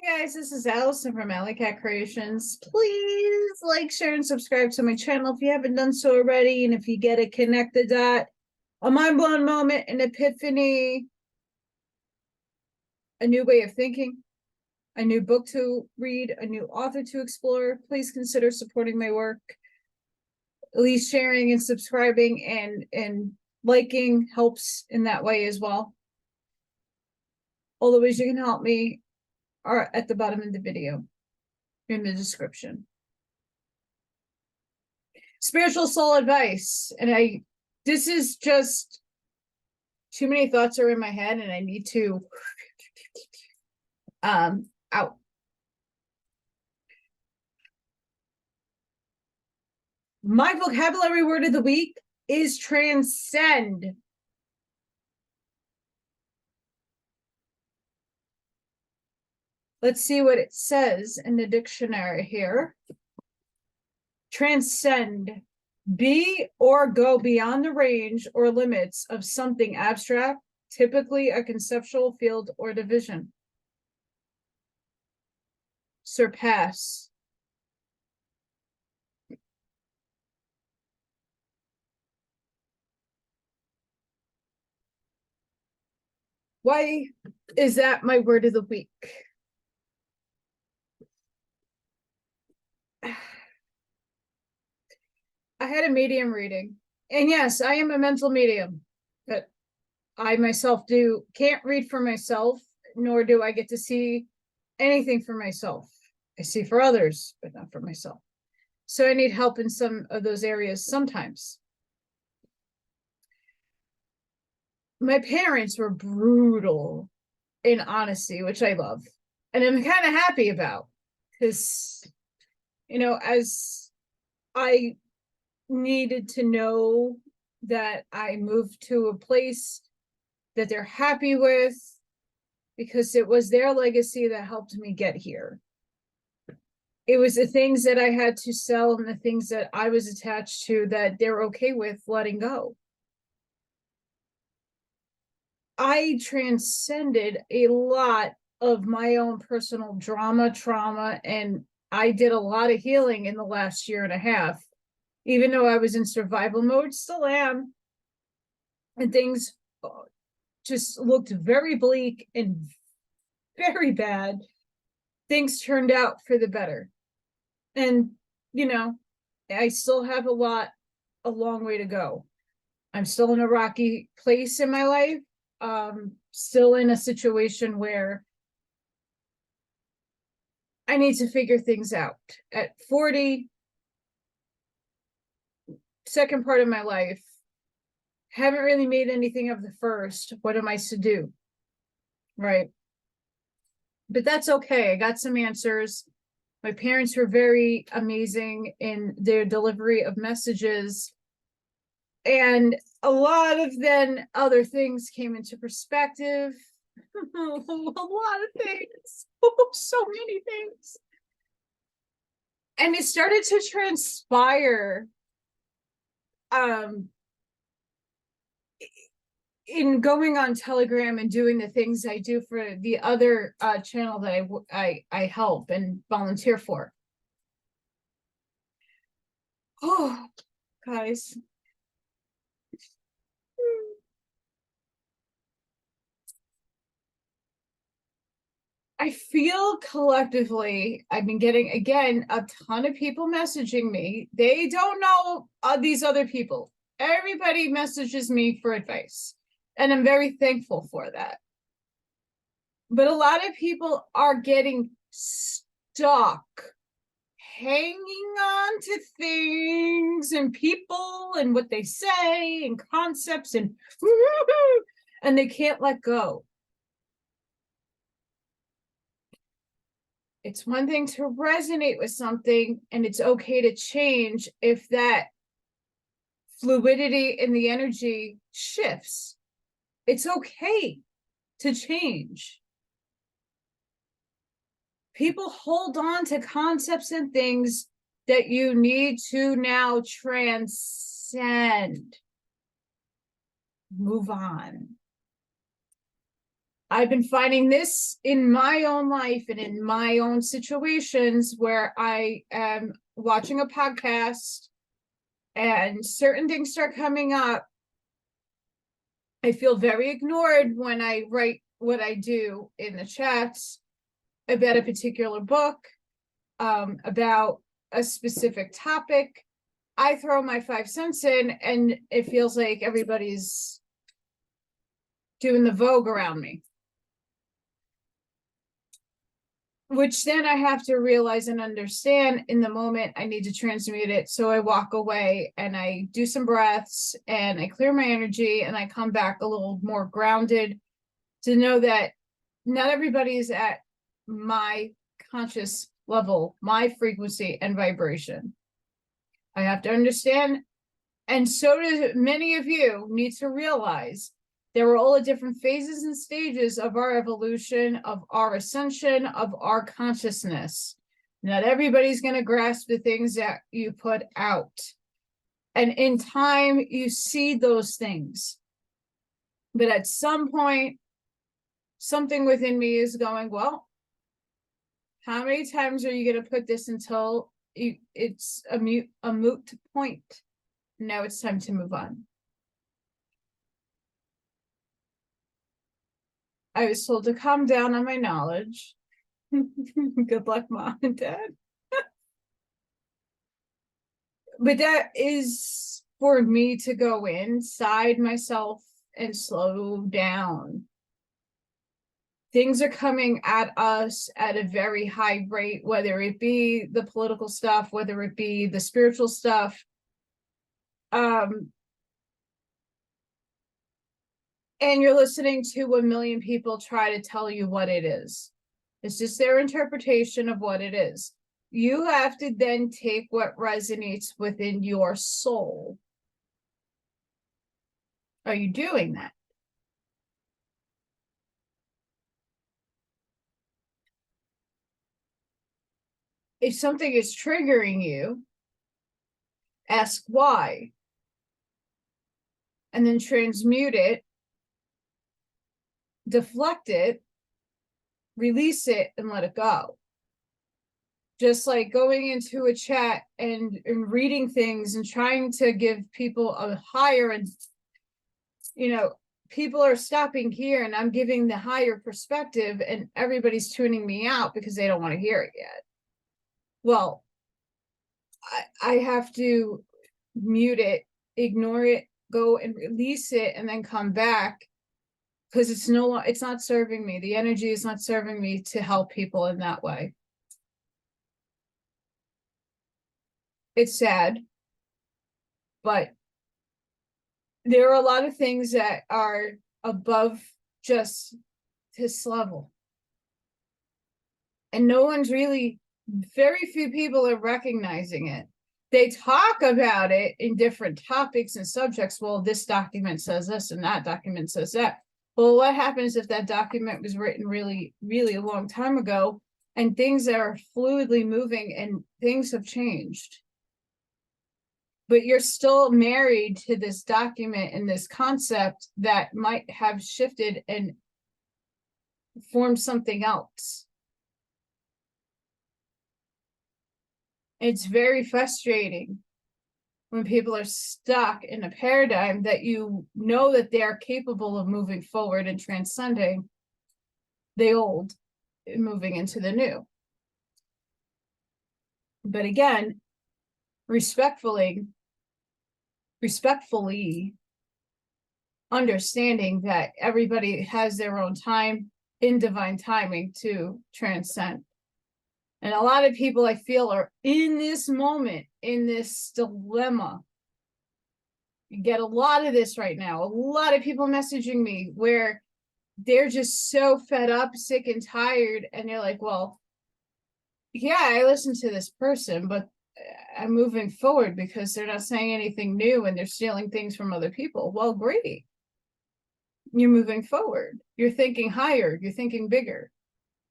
Hey guys, this is Allison from Allykatkreations. Please like, share, and subscribe to my channel if you haven't done so already. And if you get a connect the dot, a mind-blown moment, an epiphany, a new way of thinking, a new book to read, a new author to explore, please consider supporting my work. At least sharing and subscribing and liking helps in that way as well. All the ways you can help me are at the bottom of the video in the description. Spiritual soul advice. And this is just too many thoughts are in my head and I need to out. My vocabulary word of the week is transcend. Let's see what it says in the dictionary here. Transcend. Be or go beyond the range or limits of something abstract, typically a conceptual field or division. Surpass. Why is that my word of the week? I had a medium reading, and yes, I am a mental medium, but I myself can't read for myself, nor do I get to see anything for myself. I see for others, but not for myself. So I need help in some of those areas sometimes. My parents were brutal in honesty, which I love, and I'm kind of happy about, because, you know, as I needed to know that I moved to a place that they're happy with, because it was their legacy that helped me get here. It was the things that I had to sell and the things that I was attached to that they're okay with letting go. I transcended a lot of my own personal trauma, and I did a lot of healing in the last year and a half. Even though I was in survival mode, still am. And things just looked very bleak and very bad. Things turned out for the better. And, you know, I still have a long way to go. I'm still in a rocky place in my life. Still in a situation where I need to figure things out. At 40, second part of my life, haven't really made anything of the first. What am I to do? Right. But that's okay. I got some answers. My parents were very amazing in their delivery of messages. And a lot of then other things came into perspective. A lot of things. So many things. And it started to transpire in going on Telegram and doing the things I do for the other channel that I help and volunteer for. Oh, guys. I feel collectively, I've been getting, again, a ton of people messaging me. They don't know these other people. Everybody messages me for advice, and I'm very thankful for that. But a lot of people are getting stuck, hanging on to things and people and what they say and concepts and they can't let go. It's one thing to resonate with something, and it's okay to change if that fluidity in the energy shifts. It's okay to change. People hold on to concepts and things that you need to now transcend. Move on. I've been finding this in my own life and in my own situations where I am watching a podcast and certain things start coming up. I feel very ignored when I write what I do in the chats about a particular book, about a specific topic. I throw my 5 cents in and it feels like everybody's doing the Vogue around me. Which then I have to realize and understand in the moment I need to transmute it. So I walk away and I do some breaths and I clear my energy and I come back a little more grounded to know that not everybody is at my conscious level, my frequency and vibration. I have to understand, and so do many of you need to realize there were all the different phases and stages of our evolution, of our ascension, of our consciousness. Not everybody's going to grasp the things that you put out. And in time, you see those things. But at some point, something within me is going, well, how many times are you going to put this until it's a moot point? Now it's time to move on. I was told to calm down on my knowledge. Good luck, Mom and Dad. But that is for me to go inside myself and slow down. Things are coming at us at a very high rate, whether it be the political stuff, whether it be the spiritual stuff. And you're listening to 1 million people try to tell you what it is. It's just their interpretation of what it is. You have to then take what resonates within your soul. Are you doing that? If something is triggering you, ask why. And then transmute it, deflect it, release it, and let it go. Just like going into a chat and reading things and trying to give people a higher, and people are stopping here and I'm giving the higher perspective and everybody's tuning me out because they don't want to hear it yet. Well, I have to mute it, ignore it, go and release it, and then come back, because it's not serving me. The energy is not serving me to help people in that way. It's sad, but there are a lot of things that are above just this level. And very few people are recognizing it. They talk about it in different topics and subjects. Well, this document says this and that document says that. Well, what happens if that document was written really, really a long time ago and things are fluidly moving and things have changed? But you're still married to this document and this concept that might have shifted and formed something else. It's very frustrating when people are stuck in a paradigm that that they are capable of moving forward and transcending the old and moving into the new. But again, respectfully understanding that everybody has their own time in divine timing to transcend. And a lot of people, I feel, are in this moment, in this dilemma. You get a lot of this right now. A lot of people messaging me where they're just so fed up, sick and tired. And they're like, well, yeah, I listen to this person, but I'm moving forward because they're not saying anything new and they're stealing things from other people. Well, great. You're moving forward. You're thinking higher. You're thinking bigger.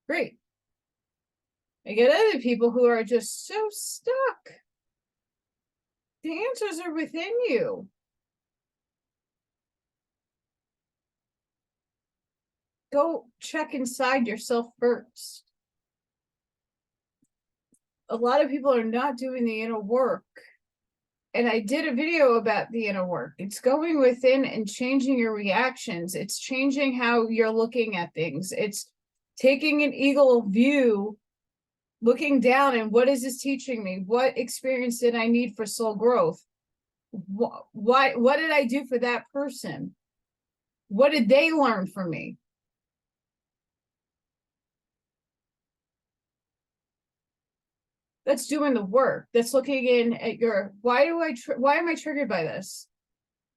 Great. I get other people who are just so stuck. The answers are within you. go check inside yourself first. A lot of people are not doing the inner work. And I did a video about the inner work. It's going within and changing your reactions. It's changing how you're looking at things. It's taking an eagle view, looking down, and what is this teaching me? What experience did I need for soul growth? What did I do for that person? What did they learn from me? That's doing the work. That's looking in at your, why am I triggered by this?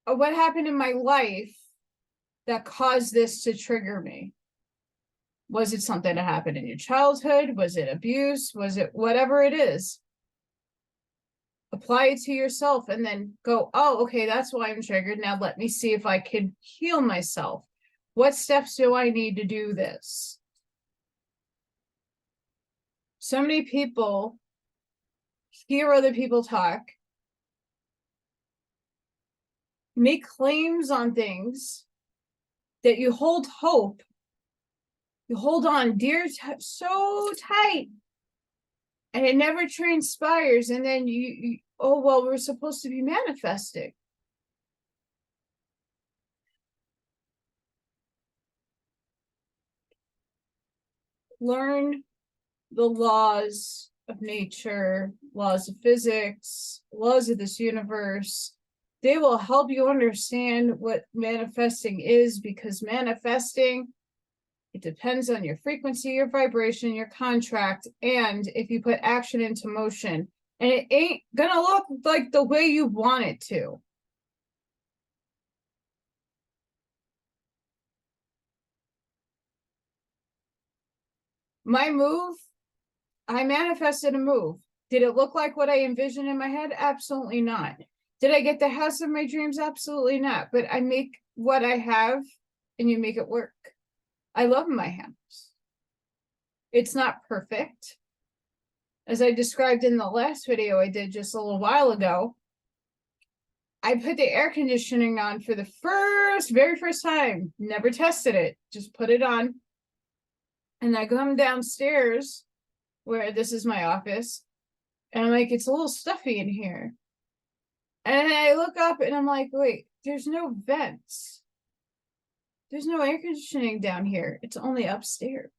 Or what happened in my life that caused this to trigger me? Was it something that happened in your childhood? Was it abuse? Was it whatever it is? Apply it to yourself and then go, oh, okay, that's why I'm triggered. Now let me see if I can heal myself. What steps do I need to do this? So many people hear other people talk, make claims on things that you hold hope, you hold on dear, so tight, and it never transpires. And then you oh, well, we're supposed to be manifesting. Learn the laws of nature, laws of physics, laws of this universe. They will help you understand what manifesting is, because manifesting, it depends on your frequency, your vibration, your contract, and if you put action into motion. And it ain't gonna look like the way you want it to. My move, I manifested a move. Did it look like what I envisioned in my head? Absolutely not. Did I get the house of my dreams? Absolutely not. But I make what I have and you make it work. I love my house. It's not perfect. As I described in the last video I did just a little while ago, I put the air conditioning on for the very first time. Never tested it. Just put it on. And I come downstairs where this is my office. And I'm like, it's a little stuffy in here. And I look up and I'm like, wait, there's no vents. There's no air conditioning down here. It's only upstairs.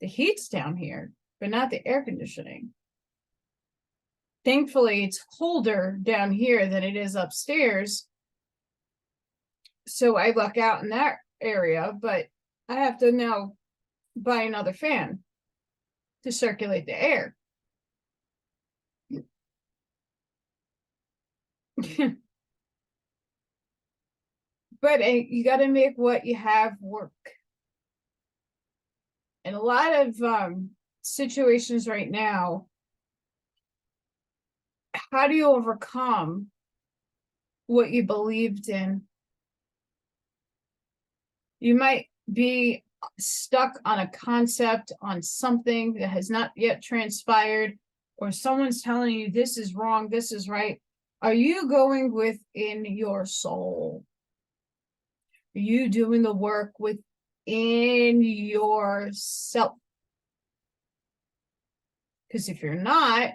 The heat's down here, but not the air conditioning. Thankfully, it's colder down here than it is upstairs. So I luck out in that area, but I have to now buy another fan to circulate the air. But you got to make what you have work. And a lot of situations right now, how do you overcome what you believed in? You might be stuck on a concept, on something that has not yet transpired, or someone's telling you this is wrong, this is right. Are you going within your soul? Are you doing the work within yourself? Because if you're not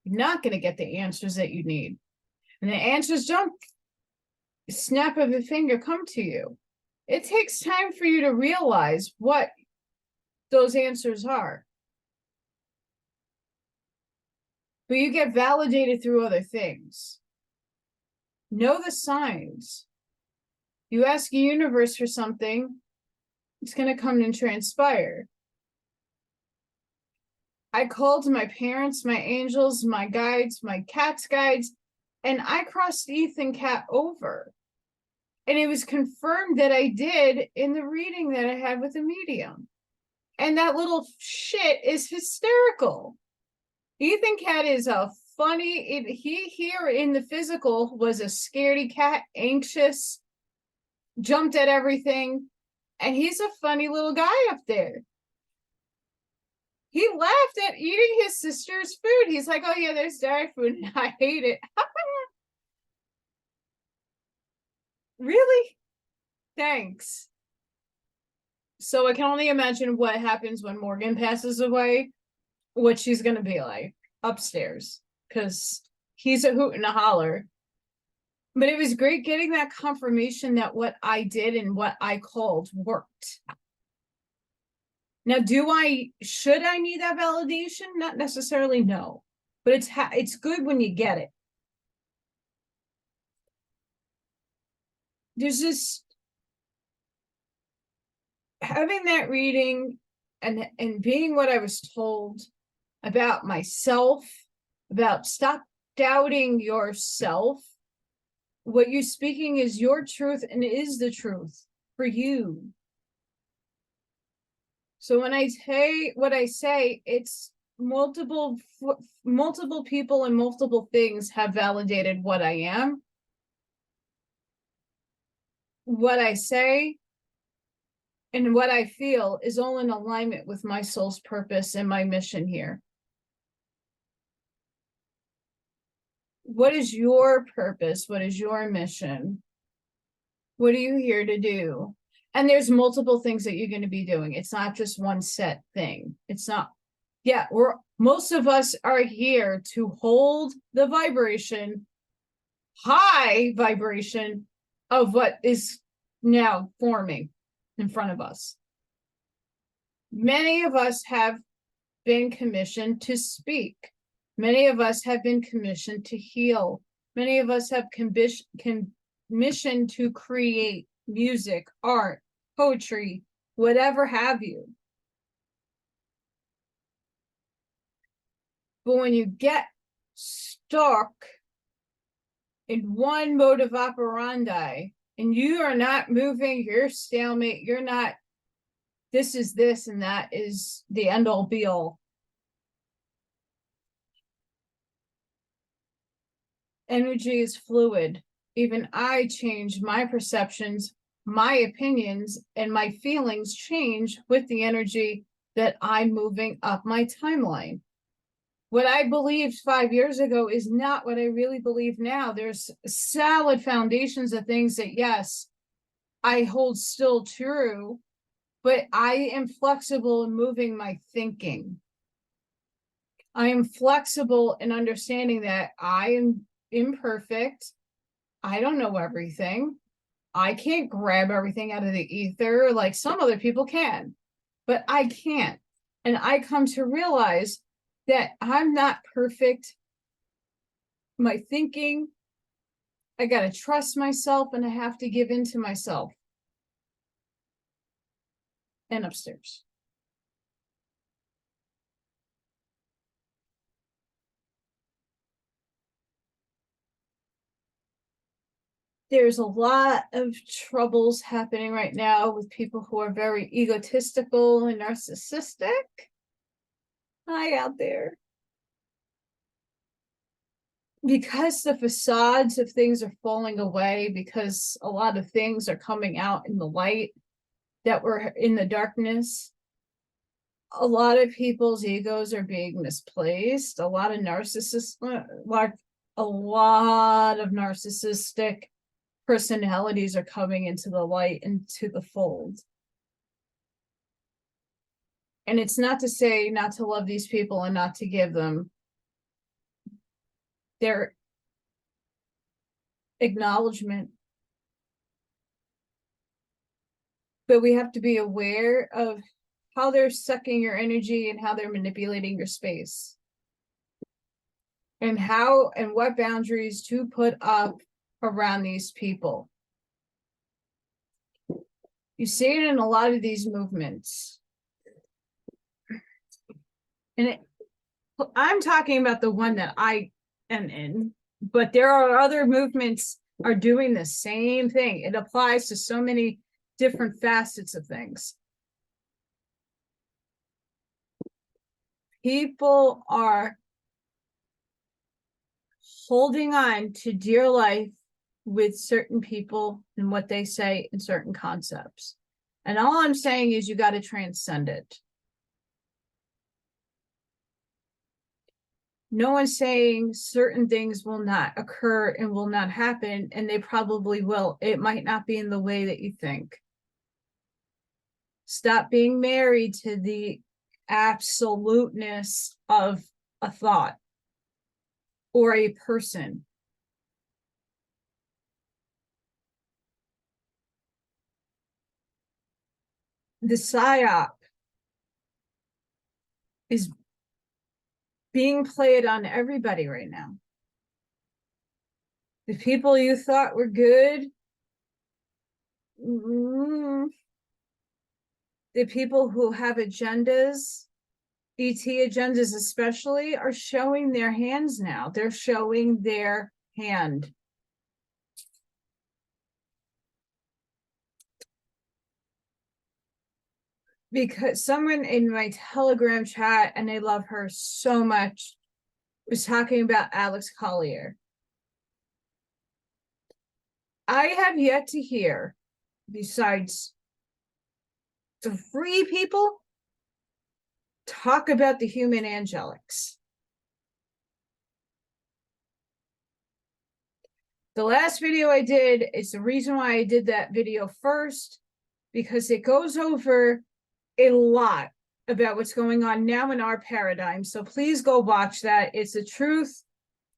going to get the answers that you need. And the answers don't snap of a finger come to you. It takes time for you to realize what those answers are. But you get validated through other things. Know the signs. You ask the universe for something, it's going to come and transpire. I called my parents, my angels, my guides, my cat's guides, and I crossed Ethan Cat over. And it was confirmed that I did in the reading that I had with the medium. And that little shit is hysterical. Ethan Cat is a funny, he here in the physical was a scaredy cat, anxious, jumped at everything. And he's a funny little guy up there. He laughed at eating his sister's food. He's like, oh yeah, there's dry food and I hate it. Really? Thanks. So I can only imagine what happens when Morgan passes away, what she's going to be like upstairs, because he's a hoot and a holler. But it was great getting that confirmation that what I did and what I called worked. Now, should I need that validation? Not necessarily, no. But it's good when you get it. There's this, having that reading and being what I was told about myself, about stop doubting yourself. What you're speaking is your truth and is the truth for you. So when I say what I say, it's multiple people and multiple things have validated what I am, what I say, and what I feel is all in alignment with my soul's purpose and my mission here. What is your purpose? What is your mission? What are you here to do? And there's multiple things that you're going to be doing. It's not just one set thing. It's not, yeah, most of us are here to hold the vibration, high vibration of what is now forming in front of us. Many of us have been commissioned to speak. Many of us have been commissioned to heal. Many of us have commissioned to create music, art, poetry, whatever have you. But when you get stuck in one mode of operandi and you are not moving, you're stalemate, you're not, this is this and that is the end all be all. Energy is fluid. Even I change my perceptions, my opinions, and my feelings change with the energy that I'm moving up my timeline. What I believed 5 years ago is not what I really believe now. There's solid foundations of things that, yes, I hold still true, but I am flexible in moving my thinking. I am flexible in understanding that I am imperfect. I don't know everything. I can't grab everything out of the ether like some other people can, but I can't. And I come to realize that I'm not perfect. My thinking, I got to trust myself and I have to give in to myself. And upstairs. There's a lot of troubles happening right now with people who are very egotistical and narcissistic. Hi out there. Because the facades of things are falling away, because a lot of things are coming out in the light that were in the darkness, a lot of people's egos are being misplaced. A lot of narcissists, like a lot of narcissistic personalities are coming into the light, into the fold. And it's not to say not to love these people and not to give them their acknowledgement. But we have to be aware of how they're sucking your energy and how they're manipulating your space. And how and what boundaries to put up around these people. You see it in a lot of these movements. And I'm talking about the one that I am in, but there are other movements are doing the same thing. It applies to so many different facets of things. People are holding on to dear life with certain people and what they say in certain concepts. And all I'm saying is you got to transcend it. No one's saying certain things will not occur and will not happen, and they probably will. It might not be in the way that you think. Stop being married to the absoluteness of a thought or a person. The psyop is being played on everybody right now. The people you thought were good, the people who have agendas, ET agendas especially, are showing their hands now. They're showing their hand. Because someone in my Telegram chat, and I love her so much, was talking about Alex Collier. I have yet to hear, besides 3 people, talk about the human angelics. The last video I did, is the reason why I did that video first, because it goes over a lot about what's going on now in our paradigm. So please go watch that. It's the truth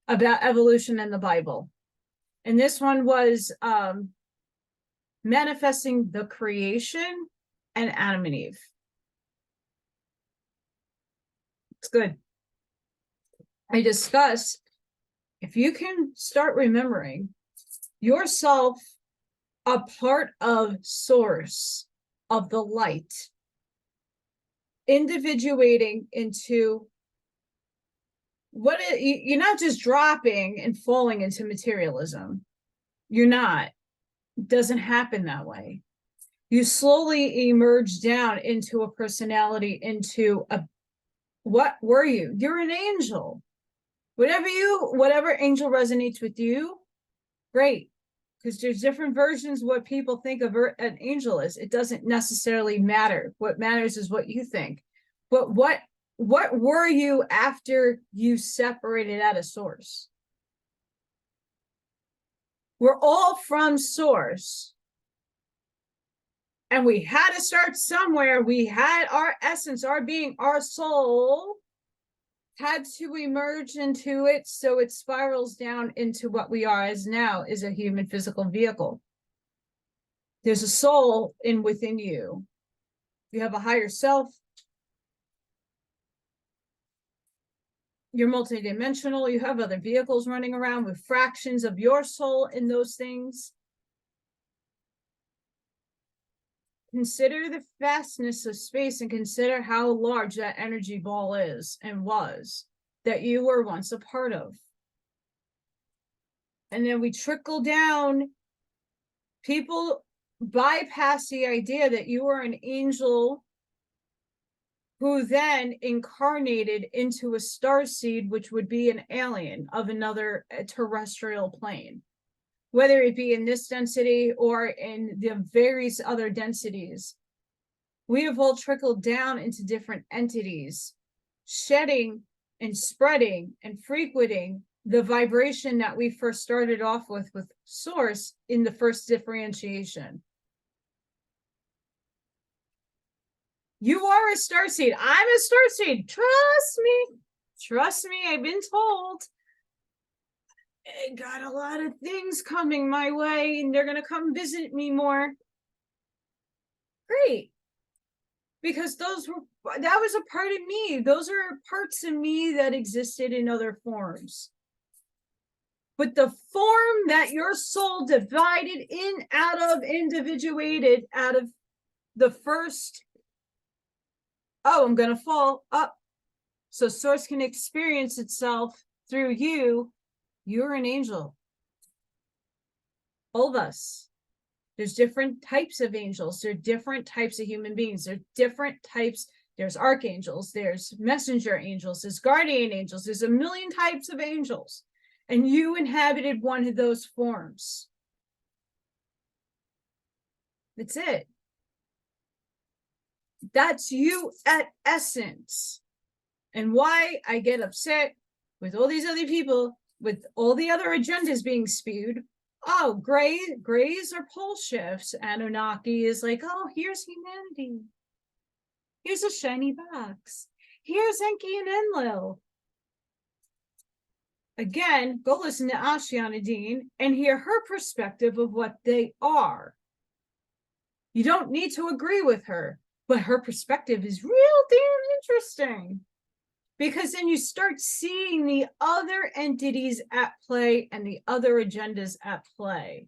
about evolution in the Bible. And this one was manifesting the creation and Adam and Eve. It's good. I discuss, if you can start remembering yourself a part of source of the light, individuating into what you're not just dropping and falling into materialism. You're not. It doesn't happen that way. You slowly emerge down into a personality, into a, what were you? You're an angel. Whatever angel resonates with you, great. Because there's different versions of what people think of an angel is. It doesn't necessarily matter. What matters is what you think. But what were you after you separated out of source? We're all from source. And we had to start somewhere. We had our essence, our being, our soul had to emerge into it, so it spirals down into what we are as now, is a human physical vehicle. There's a soul within you. You have a higher self. You're multidimensional. You have other vehicles running around with fractions of your soul in those things. Consider the vastness of space and consider how large that energy ball is and was, that you were once a part of. And then we trickle down. People bypass the idea that you are an angel who then incarnated into a starseed, which would be an alien of another terrestrial plane. Whether it be in this density or in the various other densities, we have all trickled down into different entities, shedding and spreading and frequenting the vibration that we first started off with source in the first differentiation. You are a starseed. I'm a starseed. Trust me. Trust me, I've been told. I got a lot of things coming my way, and they're going to come visit me more. Great. Because that was a part of me. Those are parts of me that existed in other forms. But the form that your soul divided out of, individuated out of the first, oh, I'm going to fall up. So source can experience itself through you. You're an angel. All of us. There's different types of angels. There are different types of human beings. There are different types. There's archangels. There's messenger angels. There's guardian angels. There's a million types of angels. And you inhabited one of those forms. That's it. That's you at essence. And why I get upset with all these other people, with all the other agendas being spewed. Oh, grays are pole shifts. Anunnaki is like, oh, here's humanity. Here's a shiny box. Here's Enki and Enlil. Again, go listen to Ashiana Dean and hear her perspective of what they are. You don't need to agree with her, but her perspective is real damn interesting. Because then you start seeing the other entities at play and the other agendas at play.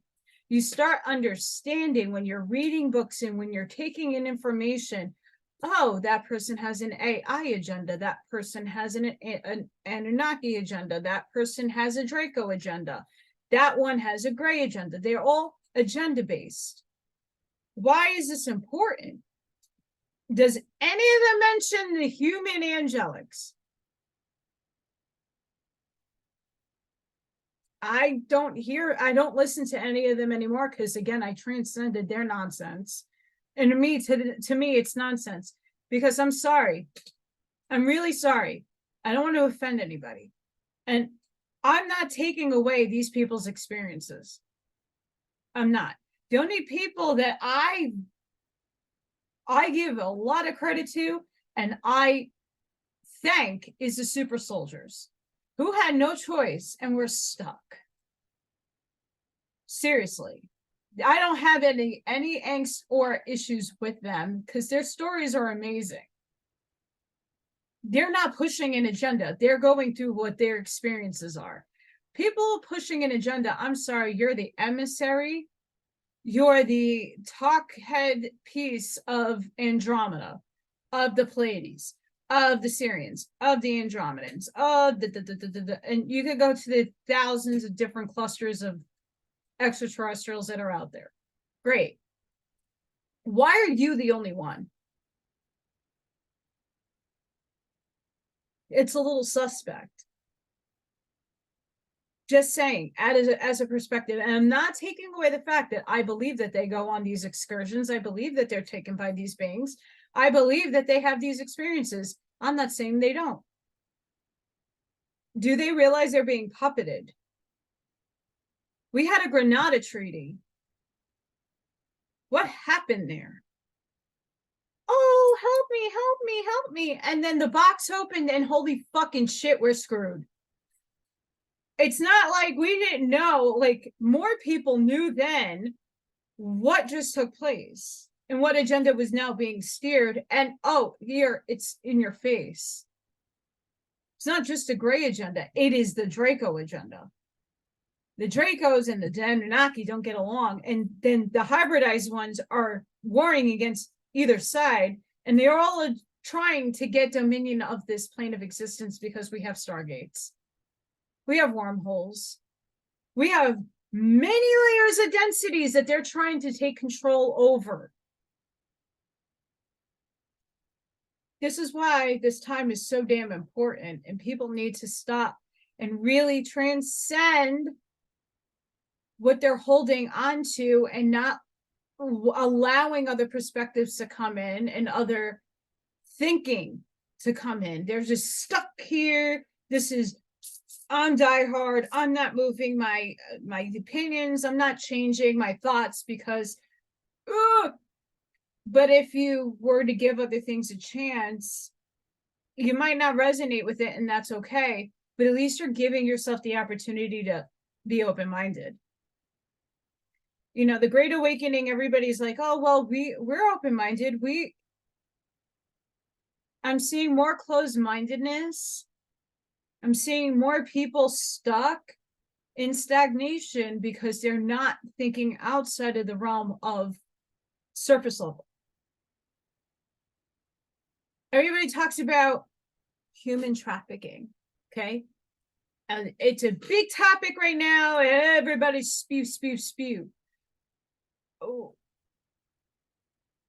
You start understanding when you're reading books and when you're taking in information, oh, that person has an AI agenda. That person has an Anunnaki agenda. That person has a Draco agenda. That one has a gray agenda. They're all agenda-based. Why is this important? Does any of them mention the human angelics? I don't listen to any of them anymore because, again, I transcended their nonsense. And to me, it's nonsense because I'm sorry. I'm really sorry. I don't want to offend anybody. And I'm not taking away these people's experiences. I'm not. The only people that I give a lot of credit to and I thank is the super soldiers who had no choice and were stuck. Seriously. I don't have any angst or issues with them because their stories are amazing. They're not pushing an agenda. They're going through what their experiences are. People pushing an agenda, I'm sorry, you're the emissary. You're the talk head piece of Andromeda, of the Pleiades, of the Syrians, of the Andromedans, of and you could go to the thousands of different clusters of extraterrestrials that are out there. Great. Why are you the only one? It's a little suspect. Just saying, as a perspective, and I'm not taking away the fact that I believe that they go on these excursions. I believe that they're taken by these beings. I believe that they have these experiences. I'm not saying they don't. Do they realize they're being puppeted? We had a Granada Treaty. What happened there? Oh, help me, help me, help me. And then the box opened and holy fucking shit, we're screwed. It's not like we didn't know, like more people knew then what just took place and what agenda was now being steered. And oh, here it's in your face. It's not just a gray agenda, it is the Draco agenda. The Dracos and the Anunnaki don't get along, and then the hybridized ones are warring against either side, and they're all trying to get dominion of this plane of existence because we have stargates. We have wormholes. We have many layers of densities that they're trying to take control over. This is why this time is so damn important, and people need to stop and really transcend what they're holding onto and not allowing other perspectives to come in and other thinking to come in. They're just stuck here. This is, I'm diehard. I'm not moving my opinions. I'm not changing my thoughts because, but if you were to give other things a chance, you might not resonate with it, and that's okay. But at least you're giving yourself the opportunity to be open-minded. You know, the Great Awakening, everybody's like, oh, well, we're open-minded. I'm seeing more closed-mindedness. I'm seeing more people stuck in stagnation because they're not thinking outside of the realm of surface level. Everybody talks about human trafficking, okay? And it's a big topic right now. Everybody spew. Oh,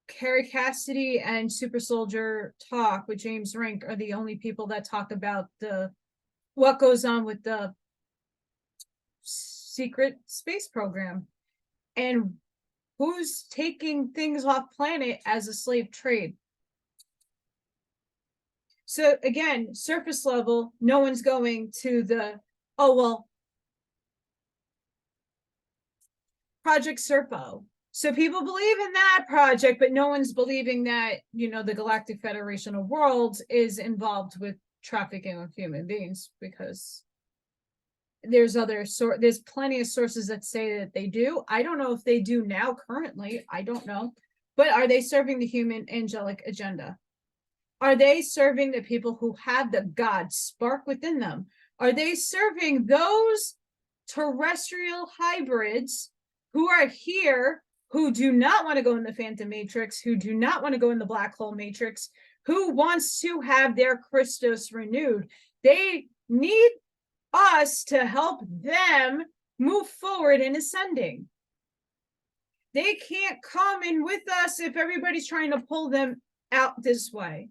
Carrie Cassidy and Super Soldier Talk with James Rink are the only people that talk about what goes on with the secret space program and who's taking things off planet as a slave trade. So again, surface level, no one's going to the, oh, well, Project Serpo. So people believe in that project, but no one's believing that, you know, the Galactic Federation of Worlds is involved with trafficking of human beings, because there's plenty of sources that say that they do. I don't know if they do now currently. I don't know. But are they serving the human angelic agenda? Are they serving the people who have the God spark within them? Are they serving those terrestrial hybrids who are here, who do not want to go in the Phantom Matrix, who do not want to go in the black hole matrix, who wants to have their Christos renewed? They need us to help them move forward in ascending. They can't come in with us if everybody's trying to pull them out this way.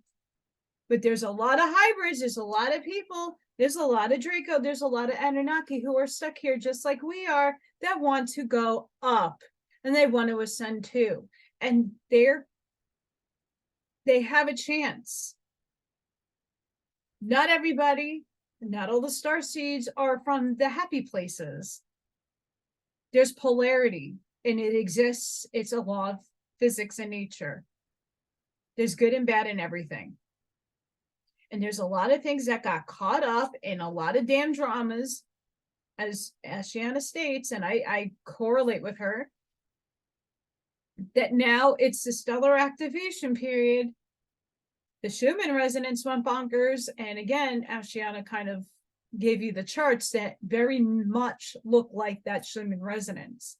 But there's a lot of hybrids, there's a lot of people, there's a lot of Draco, there's a lot of Anunnaki who are stuck here just like we are, that want to go up and they want to ascend too. And they have a chance. Not everybody, not all the star seeds are from the happy places. There's polarity, and it exists. It's a law of physics and nature. There's good and bad in everything. And there's a lot of things that got caught up in a lot of damn dramas, as Ashiana states, and I correlate with her, that now it's the stellar activation period. The Schumann resonance went bonkers. And again, Ashiana kind of gave you the charts that very much look like that Schumann resonance.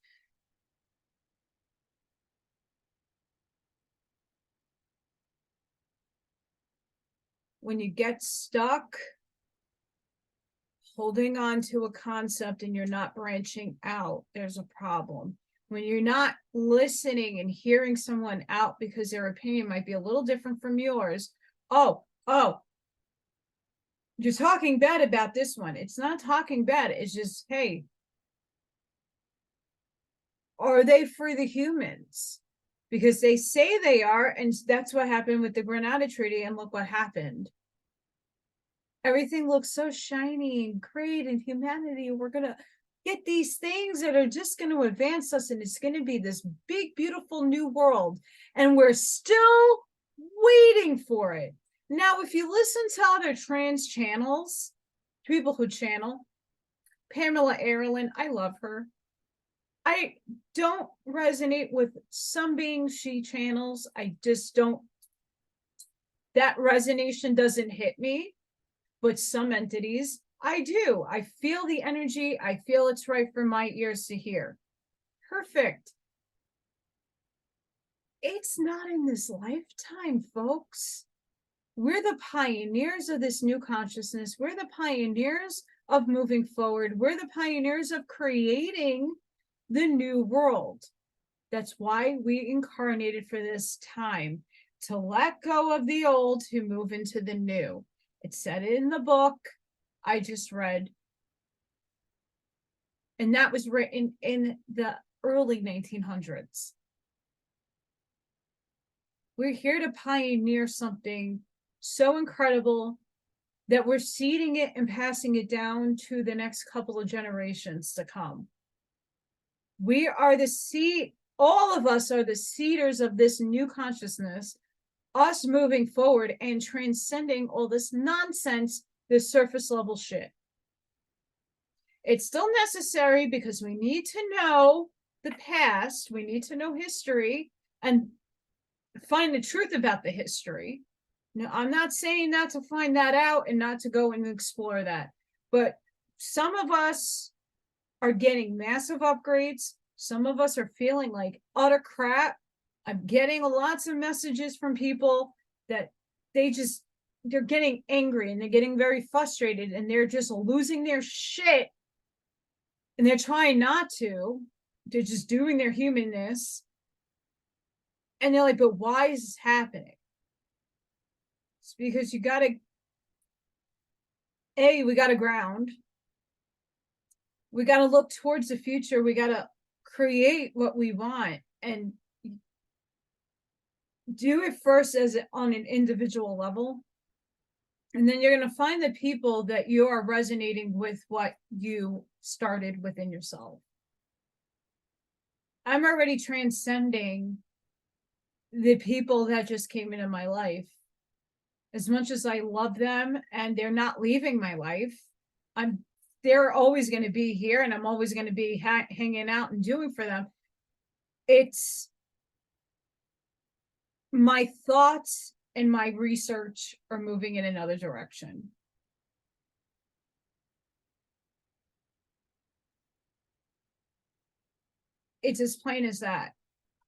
When you get stuck holding on to a concept and you're not branching out, there's a problem. When you're not listening and hearing someone out because their opinion might be a little different from yours, oh, you're talking bad about this one. It's not talking bad. It's just, hey, are they for the humans? Because they say they are, and that's what happened with the Granada Treaty, and look what happened. Everything looks so shiny and great in humanity. We're going to get these things that are just going to advance us, and it's going to be this big, beautiful new world. And we're still waiting for it. Now, if you listen to other trans channels, people who channel, Pamela Erlin, I love her. I don't resonate with some beings she channels. I just don't, that resonation doesn't hit me. But some entities, I do. I feel the energy. I feel it's right for my ears to hear. Perfect. It's not in this lifetime, folks. We're the pioneers of this new consciousness. We're the pioneers of moving forward. We're the pioneers of creating the new world. That's why we incarnated for this time, to let go of the old, to move into the new. It said it in the book I just read. And that was written in the early 1900s. We're here to pioneer something so incredible that we're seeding it and passing it down to the next couple of generations to come. We are the seed, all of us are the seeders of this new consciousness, us moving forward and transcending all this nonsense, this surface level shit. It's still necessary because we need to know the past, we need to know history and find the truth about the history. Now, I'm not saying not to find that out and not to go and explore that, but some of us are getting massive upgrades. Some of us are feeling like utter crap. I'm getting lots of messages from people that they're getting angry and they're getting very frustrated and they're just losing their shit. And they're trying not to. They're just doing their humanness. And they're like, but why is this happening? It's because we got to ground. We got to look towards the future. We got to create what we want and do it first on an individual level. And then you're going to find the people that you are resonating with what you started within yourself. I'm already transcending the people that just came into my life. As much as I love them and they're not leaving my life, they're always going to be here, and I'm always going to be hanging out and doing for them. It's my thoughts and my research are moving in another direction. It's as plain as that.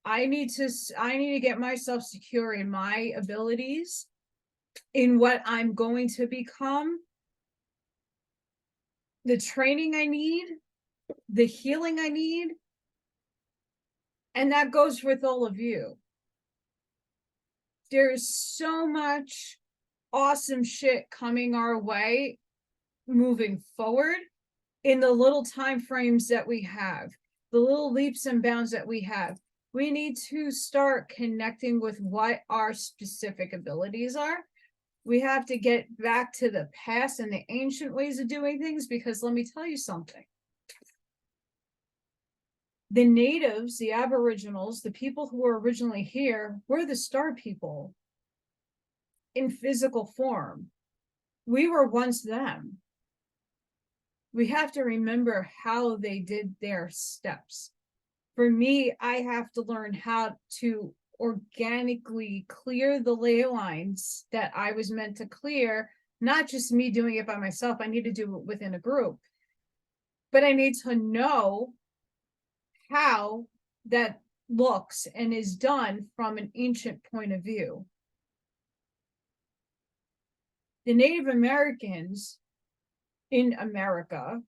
I need to get myself secure in my abilities, in what I'm going to become, the training I need, the healing I need. And that goes with all of you. There's so much awesome shit coming our way moving forward in the little time frames that we have, the little leaps and bounds that we have. We need to start connecting with what our specific abilities are. We have to get back to the past and the ancient ways of doing things, because let me tell you something. The natives, the aboriginals, the people who were originally here, were the star people in physical form. We were once them. We have to remember how they did their steps. For me, I have to learn how to organically clear the ley lines that I was meant to clear, not just me doing it by myself. I need to do it within a group. But I need to know how that looks and is done from an ancient point of view. The Native Americans in America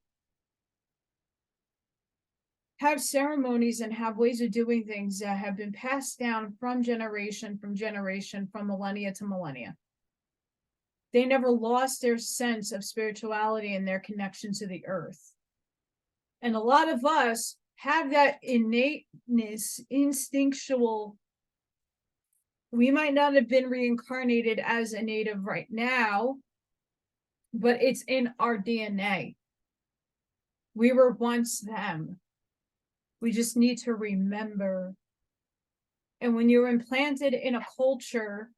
have ceremonies and have ways of doing things that have been passed down from generation, from millennia to millennia. They never lost their sense of spirituality and their connection to the earth. And a lot of us have that innateness, instinctual. We might not have been reincarnated as a native right now, but it's in our DNA. We were once them. We just need to remember. And when you're implanted in a culture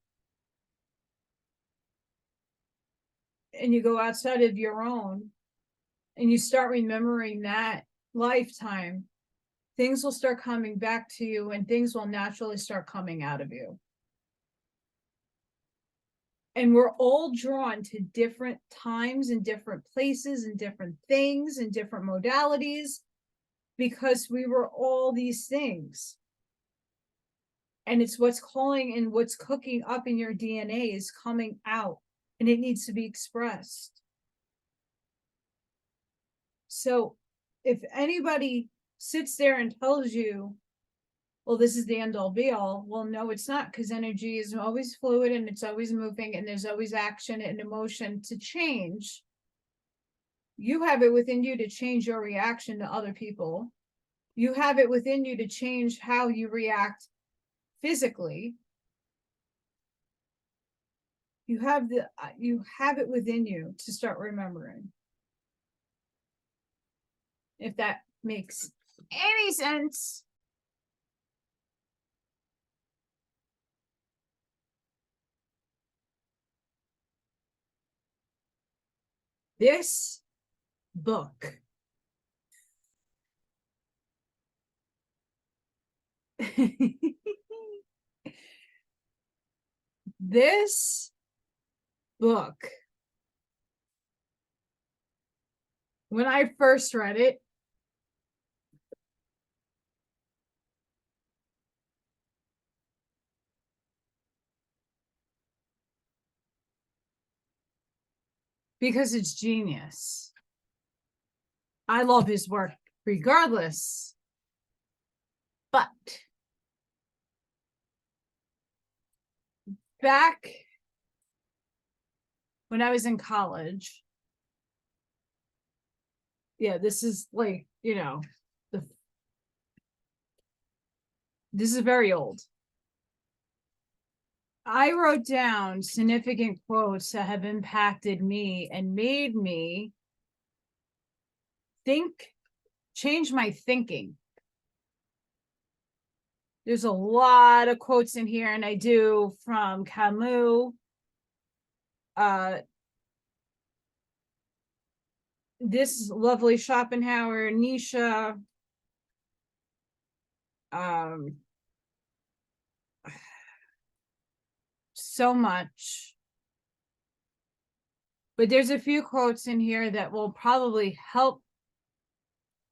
and you go outside of your own and you start remembering that lifetime, things will start coming back to you and things will naturally start coming out of you. And we're all drawn to different times and different places and different things and different modalities, because we were all these things. And it's what's calling and what's cooking up in your DNA is coming out, and it needs to be expressed. So if anybody sits there and tells you, well, this is the end all be all, well, no, it's not, because energy is always fluid and it's always moving and there's always action and emotion to change. You have it within you to change your reaction to other people. You have it within you to change how you react physically. You have it within you to start remembering. If that makes any sense. This book this book, when I first read it, because it's genius. I love his work regardless. But back when I was in college, yeah, this is like, this is very old. I wrote down significant quotes that have impacted me and made me change my thinking. There's a lot of quotes in here, and I do from Camus, this lovely Schopenhauer, Nietzsche, so much. But there's a few quotes in here that will probably help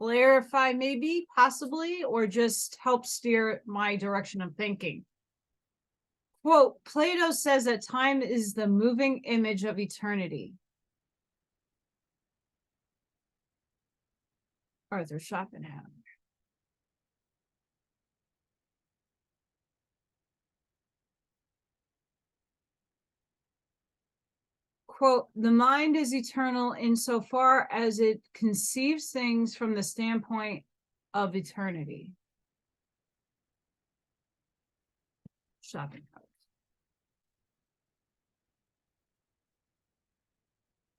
clarify, maybe, possibly, or just help steer my direction of thinking. Quote, Plato says that time is the moving image of eternity. Arthur Schopenhauer. Quote, the mind is eternal insofar as it conceives things from the standpoint of eternity. Schopenhauer.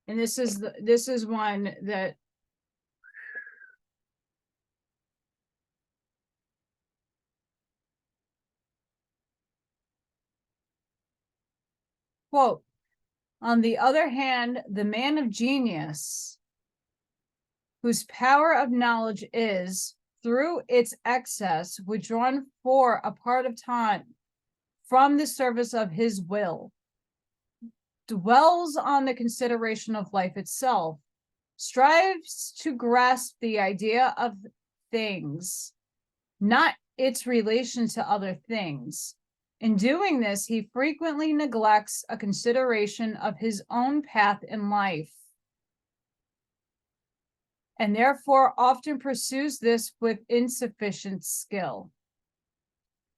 And this is one that quote, on the other hand, the man of genius, whose power of knowledge is, through its excess, withdrawn for a part of time from the service of his will, dwells on the consideration of life itself, strives to grasp the idea of things, not its relation to other things. In doing this, he frequently neglects a consideration of his own path in life, and therefore often pursues this with insufficient skill.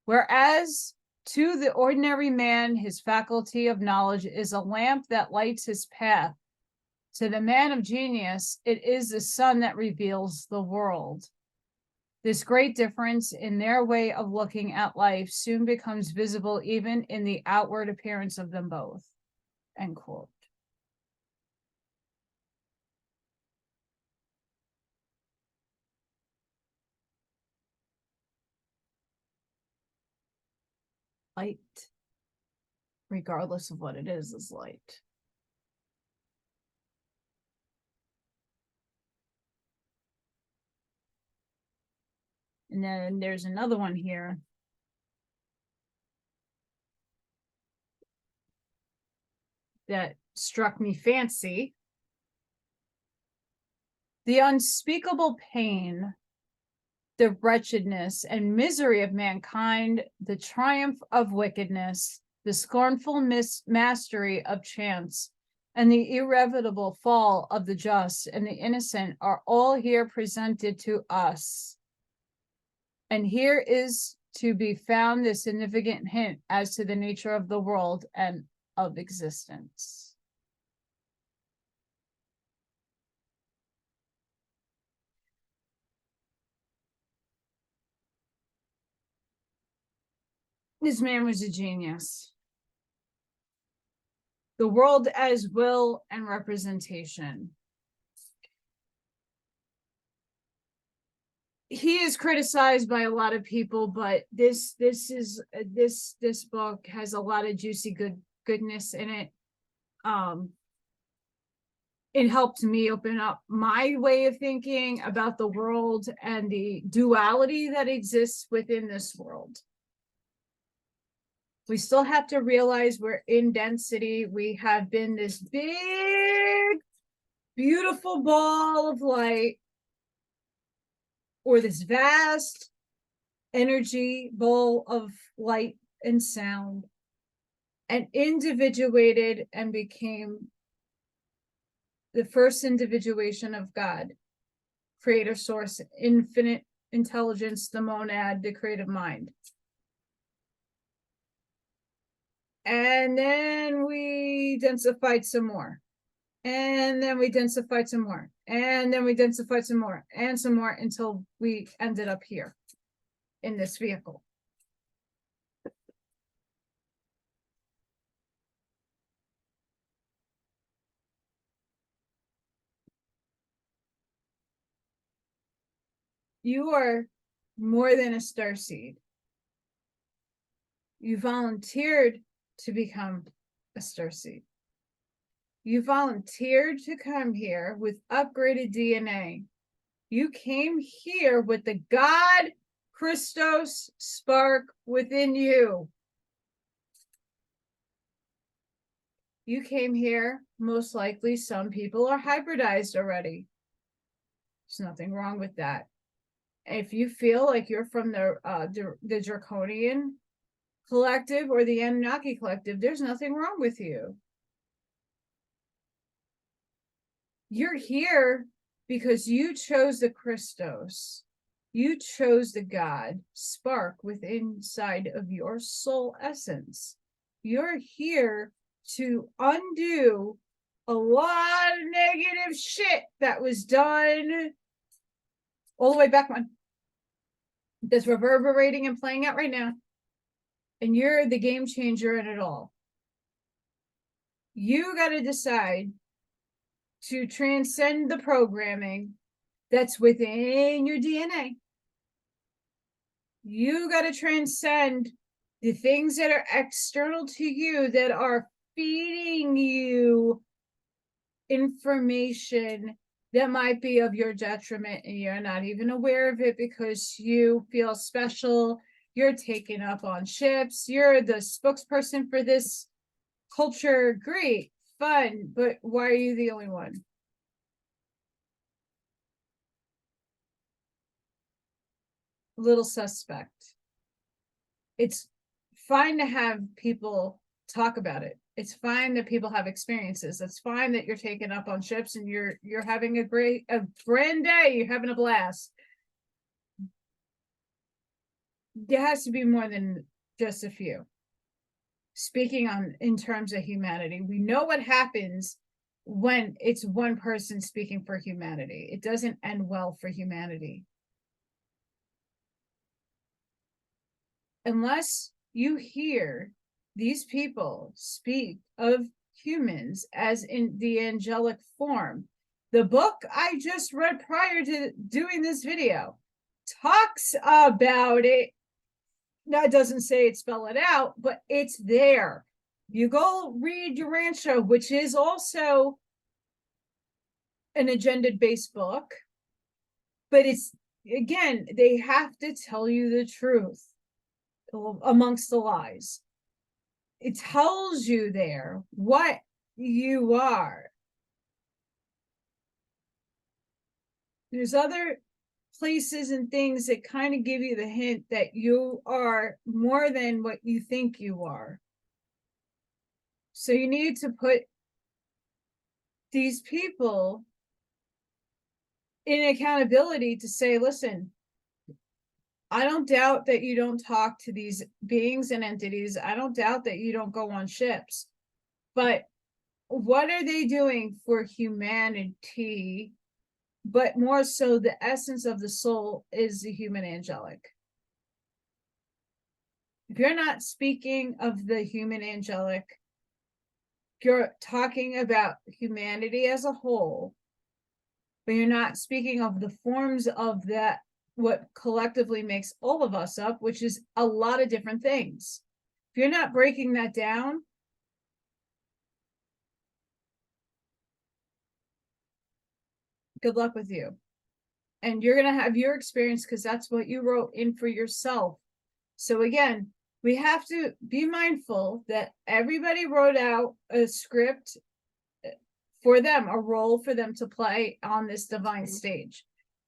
Whereas to the ordinary man, his faculty of knowledge is a lamp that lights his path. To the man of genius, it is the sun that reveals the world. This great difference in their way of looking at life soon becomes visible even in the outward appearance of them both. End quote. Light, regardless of what it is light. And then there's another one here. That struck me fancy. The unspeakable pain, the wretchedness and misery of mankind, the triumph of wickedness, the scornful mastery of chance, and the irrevocable fall of the just and the innocent are all here presented to us. And here is to be found the significant hint as to the nature of the world and of existence. This man was a genius. The world as will and representation. He is criticized by a lot of people, but this book has a lot of juicy goodness in it. It helped me open up my way of thinking about the world and the duality that exists within this world. We still have to realize we're in density. We have been this big, beautiful ball of light, or this vast energy ball of light and sound, and individuated and became the first individuation of God, creator, source, infinite intelligence, the monad, the creative mind. And then we densified some more. And then we densified some more. And then we densified some more and some more until we ended up here in this vehicle. You are more than a starseed. You volunteered to become a starseed. You volunteered to come here with upgraded DNA. You came here with the God Christos spark within you. You came here, most likely some people are hybridized already. There's nothing wrong with that. If you feel like you're from the Draconian collective or the Anunnaki collective, there's nothing wrong with you. You're here because you chose the Christos. You chose the God spark within inside of your soul essence. You're here to undo a lot of negative shit that was done all the way back when. That's reverberating and playing out right now. And you're the game changer in it all. You got to decide to transcend the programming that's within your DNA. You got to transcend the things that are external to you that are feeding you information that might be of your detriment, and you're not even aware of it because you feel special. You're taken up on ships. You're the spokesperson for this culture. Great, fun, but why are you the only one? Little suspect. It's fine to have people talk about it. It's fine that people have experiences. It's fine that you're taken up on ships and you're having a grand day. You're having a blast. There has to be more than just a few. Speaking in terms of humanity, we know what happens when it's one person speaking for humanity. It doesn't end well for humanity. Unless you hear these people speak of humans as in the angelic form. The book I just read prior to doing this video talks about it. That doesn't say it, spell it out, but it's there. You go read Urantia, which is also an agenda-based book, but it's, again, they have to tell you the truth amongst the lies. It tells you there what you are. There's other places and things that kind of give you the hint that you are more than what you think you are. So you need to put these people in accountability to say, listen, I don't doubt that you don't talk to these beings and entities. I don't doubt that you don't go on ships. But what are they doing for humanity? But more so, the essence of the soul is the human angelic. If you're not speaking of the human angelic, you're talking about humanity as a whole, but you're not speaking of the forms of that, what collectively makes all of us up, which is a lot of different things. If you're not breaking that down, good luck with you. And you're going to have your experience because that's what you wrote in for yourself. So again, we have to be mindful that everybody wrote out a script for them, a role for them to play on this divine stage.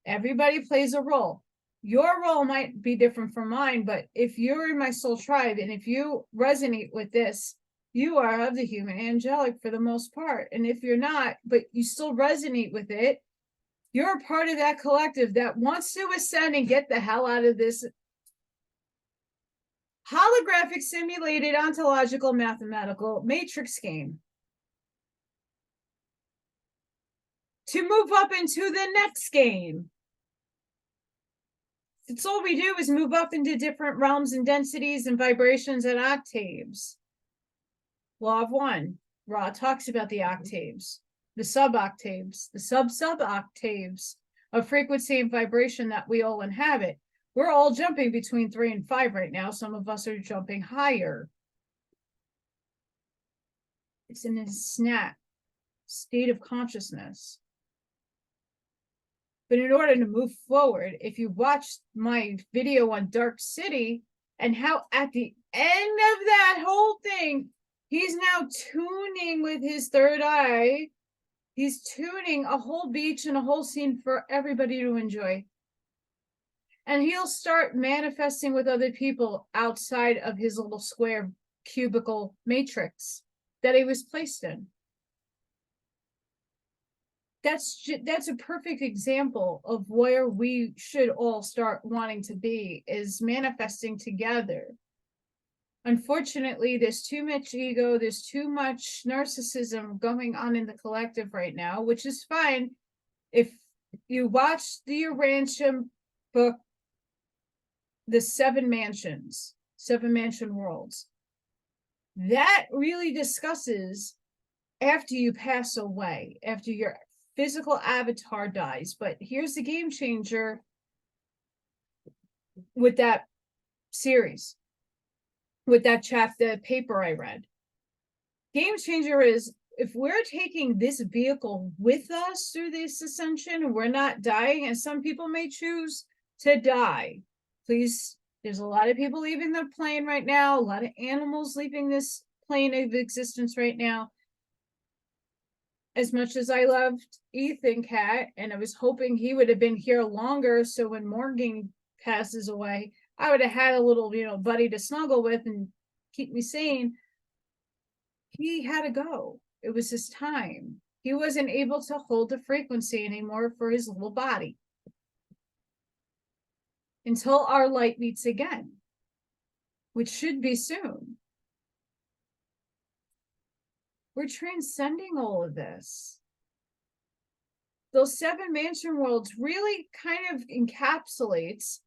Everybody plays a role. Your role might be different from mine, but if you're in my soul tribe and if you resonate with this, you are of the human angelic for the most part. And if you're not, but you still resonate with it, you're a part of that collective that wants to ascend and get the hell out of this holographic, simulated, ontological, mathematical matrix game to move up into the next game. It's all we do is move up into different realms and densities and vibrations and octaves. Law of one. Ra talks about the octaves, the sub-octaves, the sub-sub-octaves of frequency and vibration that we all inhabit. We're all jumping between 3 and 5 right now. Some of us are jumping higher. It's in a snap state of consciousness. But in order to move forward, if you watch my video on Dark City and how at the end of that whole thing, he's now tuning with his third eye. He's tuning a whole beach and a whole scene for everybody to enjoy. And he'll start manifesting with other people outside of his little square cubicle matrix that he was placed in. That's a perfect example of where we should all start wanting to be, is manifesting together. Unfortunately, there's too much ego, there's too much narcissism going on in the collective right now, which is fine. If you watch the Urantium book, The Seven Mansion Worlds, that really discusses after you pass away, after your physical avatar dies. But here's the game changer with that series, with that chapter paper I read. Game changer is, if we're taking this vehicle with us through this ascension and we're not dying, and some people may choose to die, please, there's a lot of people leaving the plane right now, a lot of animals leaving this plane of existence right now. As much as I loved Ethan Cat, and I was hoping he would have been here longer, so when Morgan passes away, I would have had a little, buddy to snuggle with and keep me sane. He had to go. It was his time. He wasn't able to hold the frequency anymore for his little body. Until our light meets again, which should be soon. We're transcending all of this. Those 7 mansion worlds really kind of encapsulates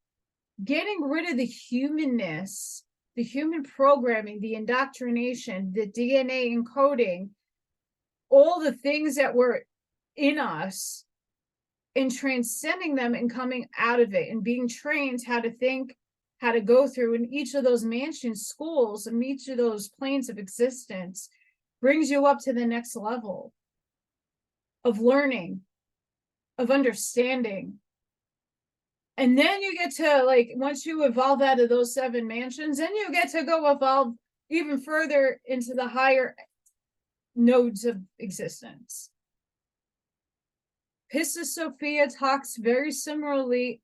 getting rid of the humanness, the human programming, the indoctrination, the DNA encoding, all the things that were in us, and transcending them and coming out of it and being trained how to think, how to go through in each of those mansion schools and each of those planes of existence brings you up to the next level of learning, of understanding. And then you get to, like, once you evolve out of those 7 mansions, then you get to go evolve even further into the higher nodes of existence. Pista Sophia talks very similarly.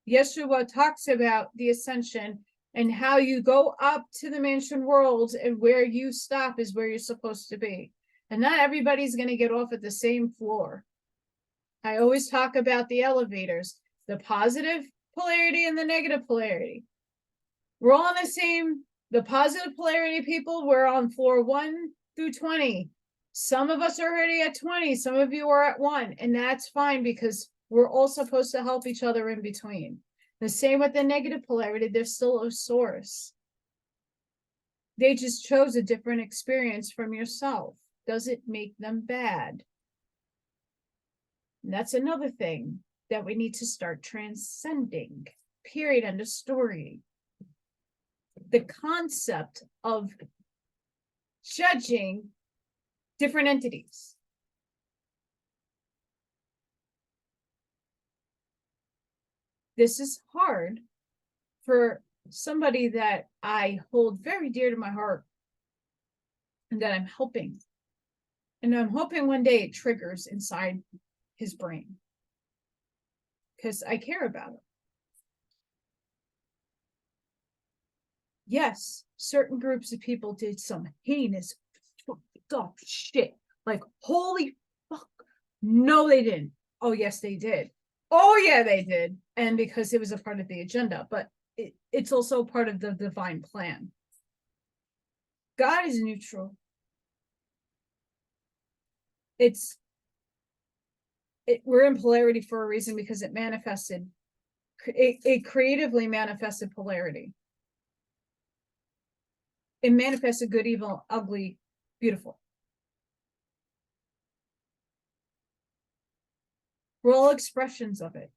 Yeshua talks about the ascension and how you go up to the mansion worlds, and where you stop is where you're supposed to be. And not everybody's going to get off at the same floor. I always talk about the elevators, the positive polarity and the negative polarity. We're all on the positive polarity people, we're on floor 1 through 20. Some of us are already at 20, some of you are at 1, and that's fine, because we're all supposed to help each other in between. The same with the negative polarity, they're still a source. They just chose a different experience from yourself. Does it make them bad? And that's another thing that we need to start transcending. Period. End of story. The concept of judging different entities. This is hard for somebody that I hold very dear to my heart and that I'm helping. And I'm hoping one day it triggers inside his brain, because I care about him. Yes, certain groups of people did some heinous shit. Like, holy fuck. No, they didn't. Oh, yes, they did. Oh, yeah, they did. And because it was a part of the agenda, but it's also part of the divine plan. God is neutral. We're in polarity for a reason, because it manifested. It creatively manifested polarity. It manifested good, evil, ugly, beautiful. We're all expressions of it.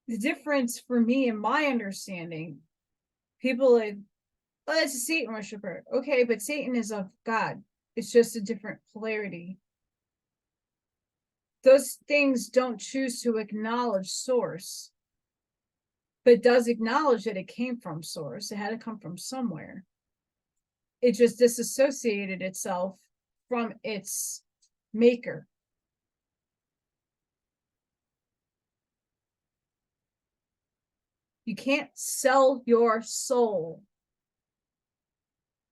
The difference for me and my understanding, people like, oh, that's a Satan worshiper. Okay, but Satan is of God. It's just a different polarity. Those things don't choose to acknowledge source, but does acknowledge that it came from source. It had to come from somewhere. It just disassociated itself from its maker. You can't sell your soul.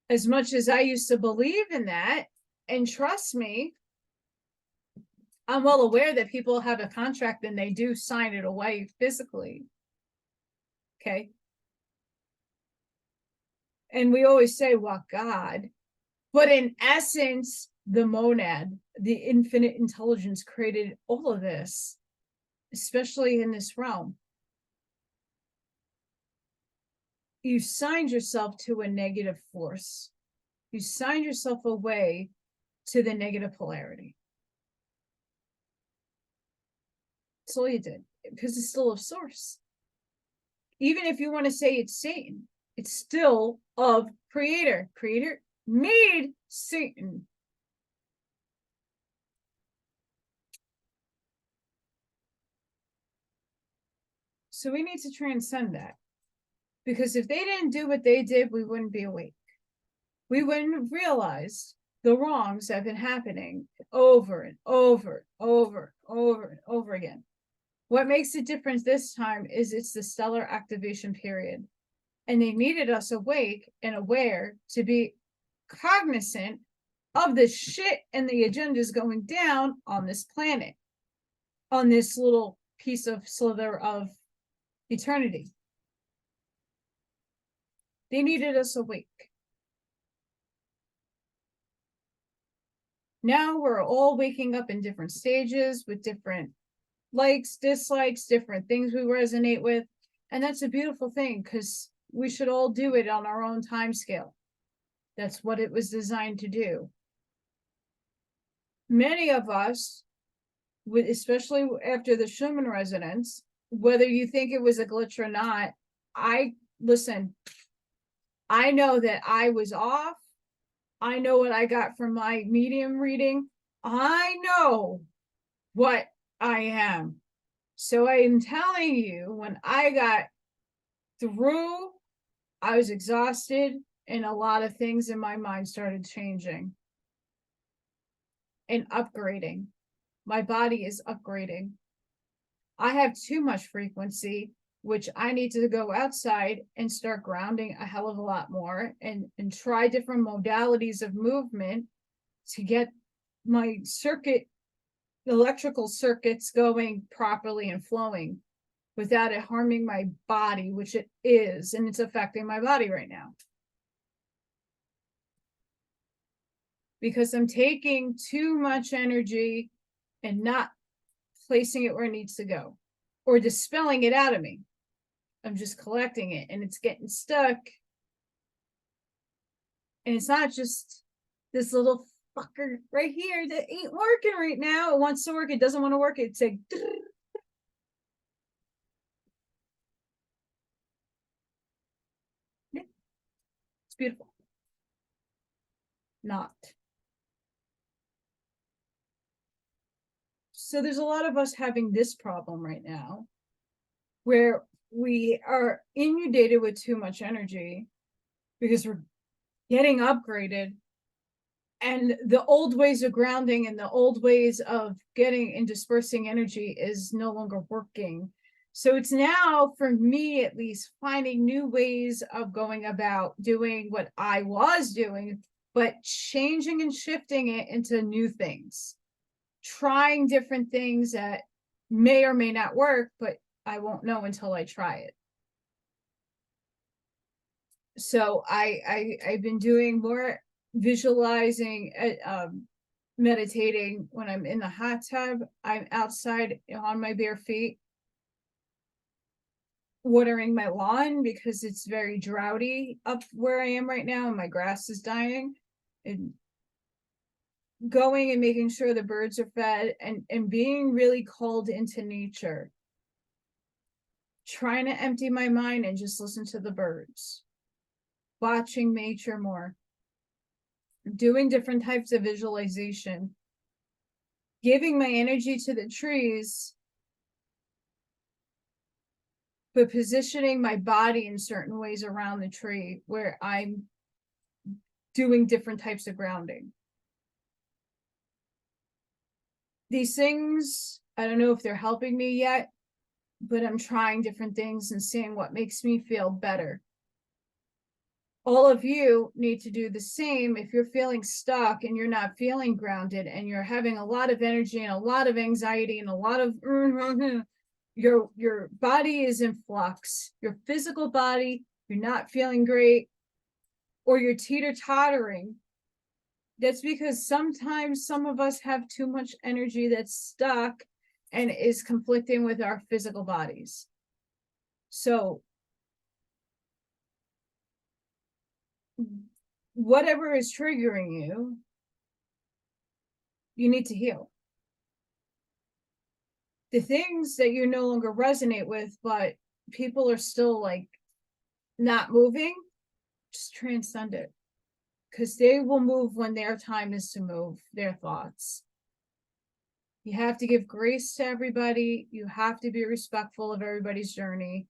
As much as I used to believe in that, and trust me, I'm well aware that people have a contract and they do sign it away physically. Okay. And we always say, well, God, but in essence, the monad, the infinite intelligence created all of this, especially in this realm. You signed yourself to a negative force. You signed yourself away to the negative polarity. That's all you did, because it's still of source. Even if you want to say it's Satan, it's still of creator. Creator made Satan. So we need to transcend that. Because if they didn't do what they did, we wouldn't be awake. We wouldn't have realized the wrongs that have been happening over and over, over, over, and over again. What makes the difference this time is it's the stellar activation period. And they needed us awake and aware to be cognizant of the shit and the agendas going down on this planet, on this little piece of slither of eternity. They needed us awake. Now we're all waking up in different stages with different likes, dislikes, different things we resonate with. And that's a beautiful thing, because we should all do it on our own time scale. That's what it was designed to do. Many of us, especially after the Schumann resonance, whether you think it was a glitch or not, listen, I know that I was off. I know what I got from my medium reading. I know what I am. So I am telling you, when I got through, I was exhausted, and a lot of things in my mind started changing and upgrading. My body is upgrading. I have too much frequency, which I need to go outside and start grounding a hell of a lot more, and try different modalities of movement to get my electrical circuits going properly and flowing without it harming my body, which it is, and it's affecting my body right now. Because I'm taking too much energy and not placing it where it needs to go, or dispelling it out of me. I'm just collecting it, and it's getting stuck. And it's not just this little fucker right here that ain't working right now. It wants to work, it doesn't want to work. It's like, yeah, it's beautiful. Not. So there's a lot of us having this problem right now, where we are inundated with too much energy because we're getting upgraded, and the old ways of grounding and the old ways of getting and dispersing energy is no longer working. So it's now, for me at least, finding new ways of going about doing what I was doing, but changing and shifting it into new things, trying different things that may or may not work, but I won't know until I try it. So I've been doing more visualizing, meditating when I'm in the hot tub. I'm outside on my bare feet, watering my lawn because it's very droughty up where I am right now, and my grass is dying. And going and making sure the birds are fed, and being really called into nature. Trying to empty my mind and just listen to the birds. Watching nature more. Doing different types of visualization. Giving my energy to the trees, but positioning my body in certain ways around the tree where I'm doing different types of grounding. These things, I don't know if they're helping me yet, but I'm trying different things and seeing what makes me feel better. All of you need to do the same. If you're feeling stuck and you're not feeling grounded and you're having a lot of energy and a lot of anxiety and a lot of your body is in flux, your physical body, you're not feeling great, or you're teeter-tottering, that's because sometimes some of us have too much energy that's stuck and is conflicting with our physical bodies. So whatever is triggering you, you need to heal. The things that you no longer resonate with, but people are still like not moving, just transcend it. Because they will move when their time is to move, their thoughts. You have to give grace to everybody. You have to be respectful of everybody's journey.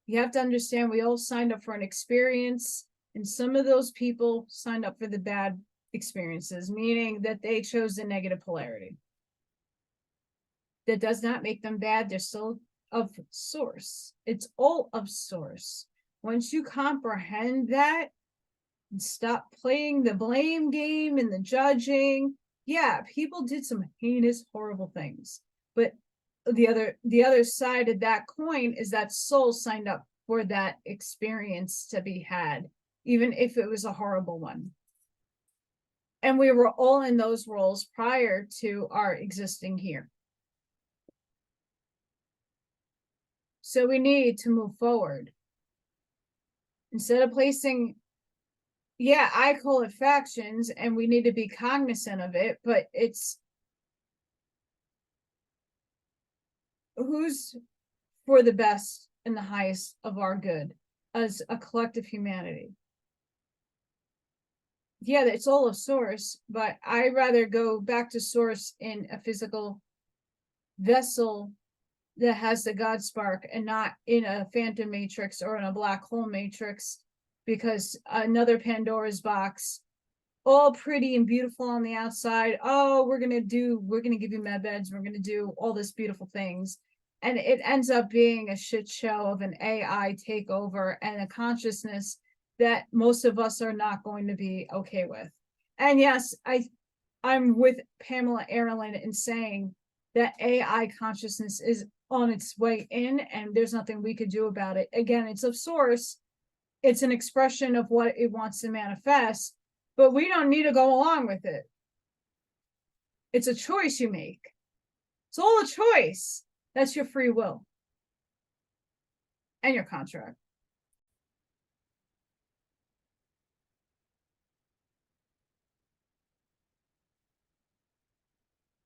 You have to understand we all signed up for an experience, and some of those people signed up for the bad experiences, meaning that they chose the negative polarity. That does not make them bad. They're still of source. It's all of source. Once you comprehend that, and stop playing the blame game and the judging. Yeah, people did some heinous, horrible things, but the other side of that coin is that soul signed up for that experience to be had, even if it was a horrible one. And we were all in those roles prior to our existing here. So we need to move forward. Instead of placing, yeah, I call it factions, and we need to be cognizant of it, but it's who's for the best and the highest of our good as a collective humanity. Yeah, it's all of source, but I rather go back to source in a physical vessel that has the God spark and not in a phantom matrix or in a black hole matrix, because another Pandora's box, all pretty and beautiful on the outside. Oh, we're going to give you med beds. We're going to do all this beautiful things. And it ends up being a shit show of an AI takeover and a consciousness that most of us are not going to be okay with. And yes, I'm with Pamela Erlin in saying that AI consciousness is on its way in, and there's nothing we could do about it. Again, it's of source. It's an expression of what it wants to manifest, but we don't need to go along with it. It's a choice you make. It's all a choice. That's your free will and your contract.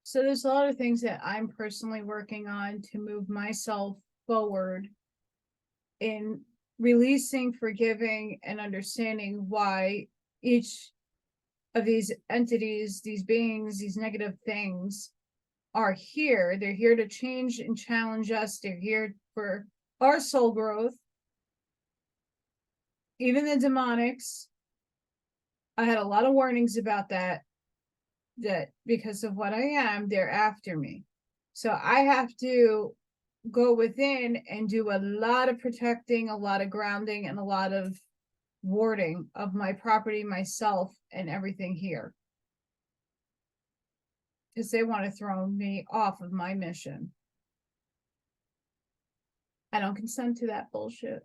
So there's a lot of things that I'm personally working on to move myself forward in releasing, forgiving, and understanding why each of these entities, these beings, these negative things are here. They're here to change and challenge us. They're here for our soul growth. Even the demonics, I had a lot of warnings about that because of what I am, they're after me. So I have to go within and do a lot of protecting, a lot of grounding, and a lot of warding of my property, myself, and everything here. Because they want to throw me off of my mission. I don't consent to that bullshit.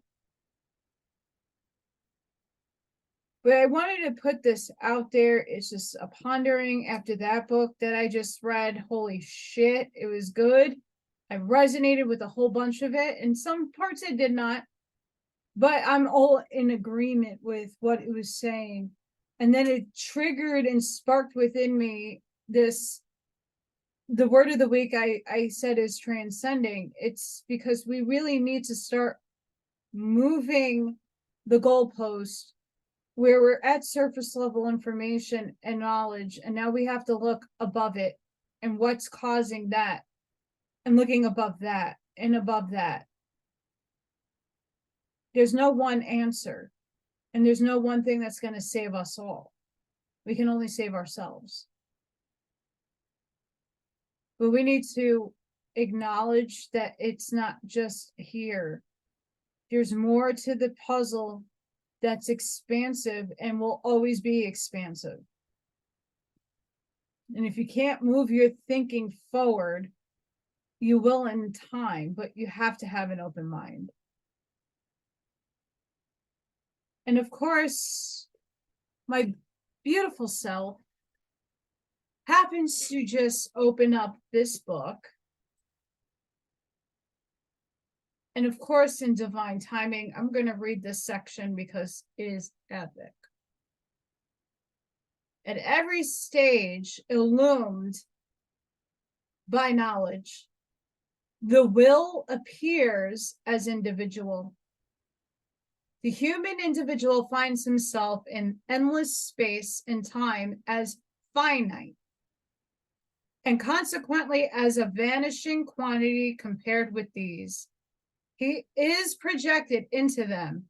But I wanted to put this out there. It's just a pondering after that book that I just read. Holy shit, it was good. I resonated with a whole bunch of it, and some parts I did not. But I'm all in agreement with what it was saying. And then it triggered and sparked within me this, the word of the week I said is transcending. It's because we really need to start moving the goalpost where we're at surface level information and knowledge, and now we have to look above it and what's causing that, and looking above that and above that. There's no one answer, and there's no one thing that's going to save us all. We can only save ourselves. But we need to acknowledge that it's not just here. There's more to the puzzle that's expansive and will always be expansive. And if you can't move your thinking forward, you will in time, but you have to have an open mind. And of course, my beautiful self happens to just open up this book. And of course, in divine timing, I'm going to read this section because it is epic. At every stage illumined by knowledge, the will appears as individual. The human individual finds himself in endless space and time as finite, and consequently as a vanishing quantity compared with these. He is projected into them,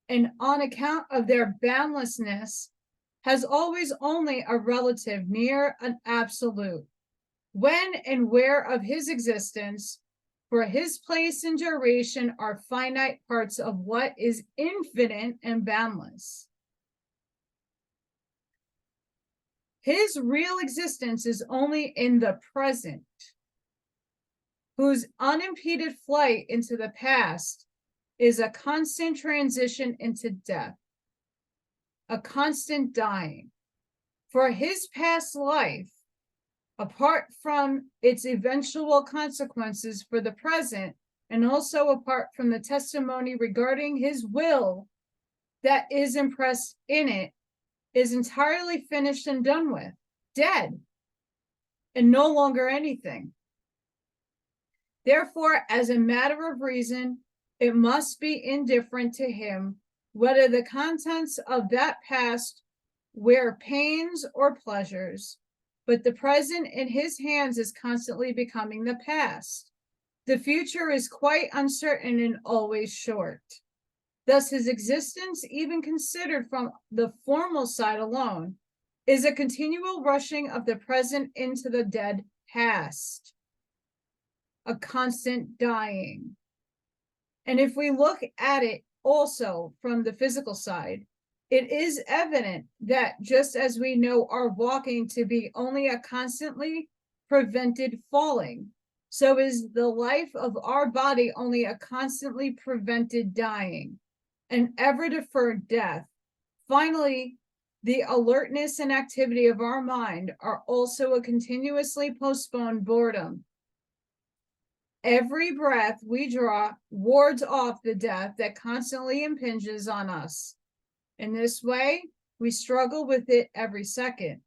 and on account of their boundlessness, has always only a relative near an absolute. When and where of his existence, for his place and duration are finite parts of what is infinite and boundless. His real existence is only in the present, whose unimpeded flight into the past is a constant transition into death, a constant dying. For his past life, apart from its eventual consequences for the present, and also apart from the testimony regarding his will that is impressed in it, is entirely finished and done with, dead, and no longer anything. Therefore, as a matter of reason, it must be indifferent to him whether the contents of that past were pains or pleasures, but the present in his hands is constantly becoming the past. The future is quite uncertain and always short. Thus, his existence, even considered from the formal side alone, is a continual rushing of the present into the dead past, a constant dying. And if we look at it also from the physical side, it is evident that just as we know our walking to be only a constantly prevented falling, so is the life of our body only a constantly prevented dying, an ever deferred death. Finally, the alertness and activity of our mind are also a continuously postponed boredom. Every breath we draw wards off the death that constantly impinges on us. In this way, we struggle with it every second,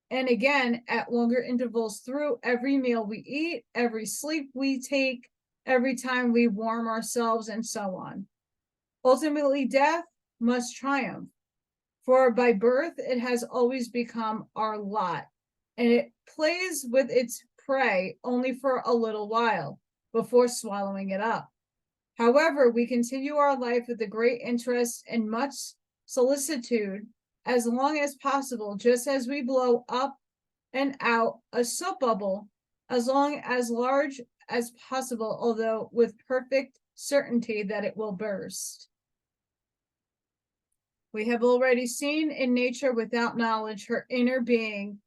and again at longer intervals through every meal we eat, every sleep we take, every time we warm ourselves, and so on. Ultimately, death must triumph, for by birth it has always become our lot, and it plays with its prey only for a little while before swallowing it up. However, we continue our life with a great interest and much solicitude as long as possible, just as we blow up and out a soap bubble as long as large as possible, although with perfect certainty that it will burst. We have already seen in nature without knowledge her inner being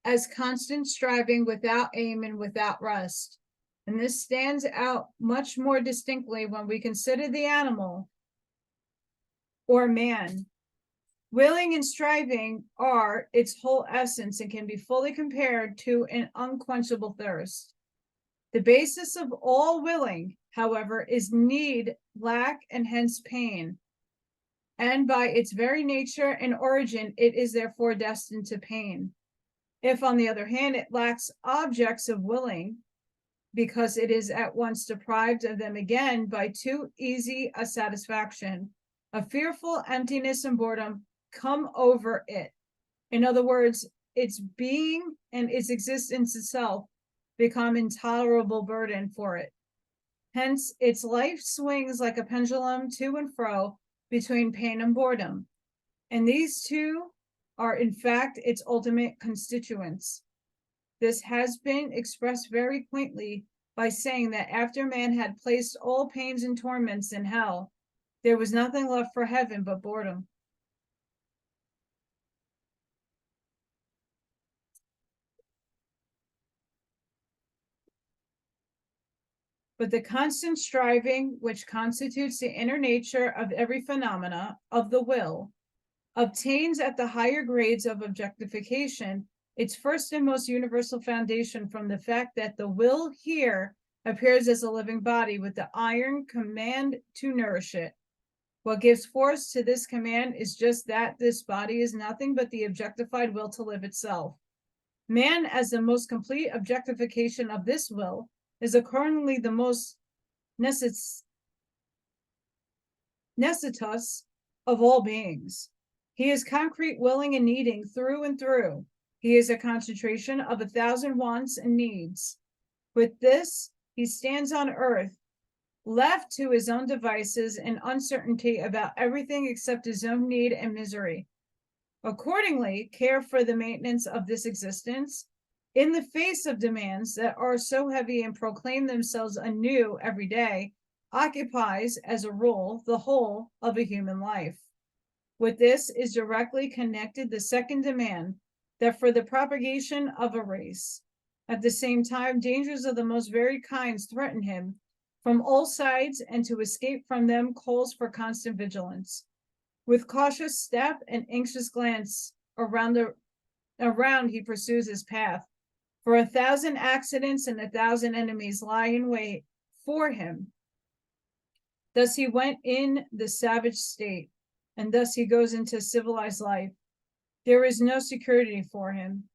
as constant striving without aim and without rest. And this stands out much more distinctly when we consider the animal or man. Willing and striving are its whole essence and can be fully compared to an unquenchable thirst. The basis of all willing, however, is need, lack, and hence pain. and by its very nature and origin, it is therefore destined to pain. If, on the other hand, it lacks objects of willing, because it is at once deprived of them again by too easy a satisfaction, a fearful emptiness and boredom come over it. In other words, its being and its existence itself become intolerable burden for it. Hence, its life swings like a pendulum to and fro between pain and boredom. And these two are, in fact, its ultimate constituents. This has been expressed very quaintly by saying that after man had placed all pains and torments in hell, there was nothing left for heaven but boredom. But the constant striving, which constitutes the inner nature of every phenomena of the will, obtains at the higher grades of objectification its first and most universal foundation from the fact that the will here appears as a living body with the iron command to nourish it. What gives force to this command is just that this body is nothing but the objectified will to live itself. Man, as the most complete objectification of this will, is accordingly the most necessitus of all beings. He is concrete, willing, and needing through and through. He is a concentration of 1,000 wants and needs. With this, he stands on earth, left to his own devices and uncertainty about everything except his own need and misery. Accordingly, care for the maintenance of this existence, in the face of demands that are so heavy and proclaim themselves anew every day, occupies, as a rule, the whole of a human life. With this is directly connected the second demand, that for the propagation of a race, at the same time, dangers of the most varied kinds threaten him from all sides, and to escape from them calls for constant vigilance. With cautious step and anxious glance around he pursues his path, for 1,000 accidents and 1,000 enemies lie in wait for him. Thus he went in the savage state, and thus he goes into civilized life. There is no security for him.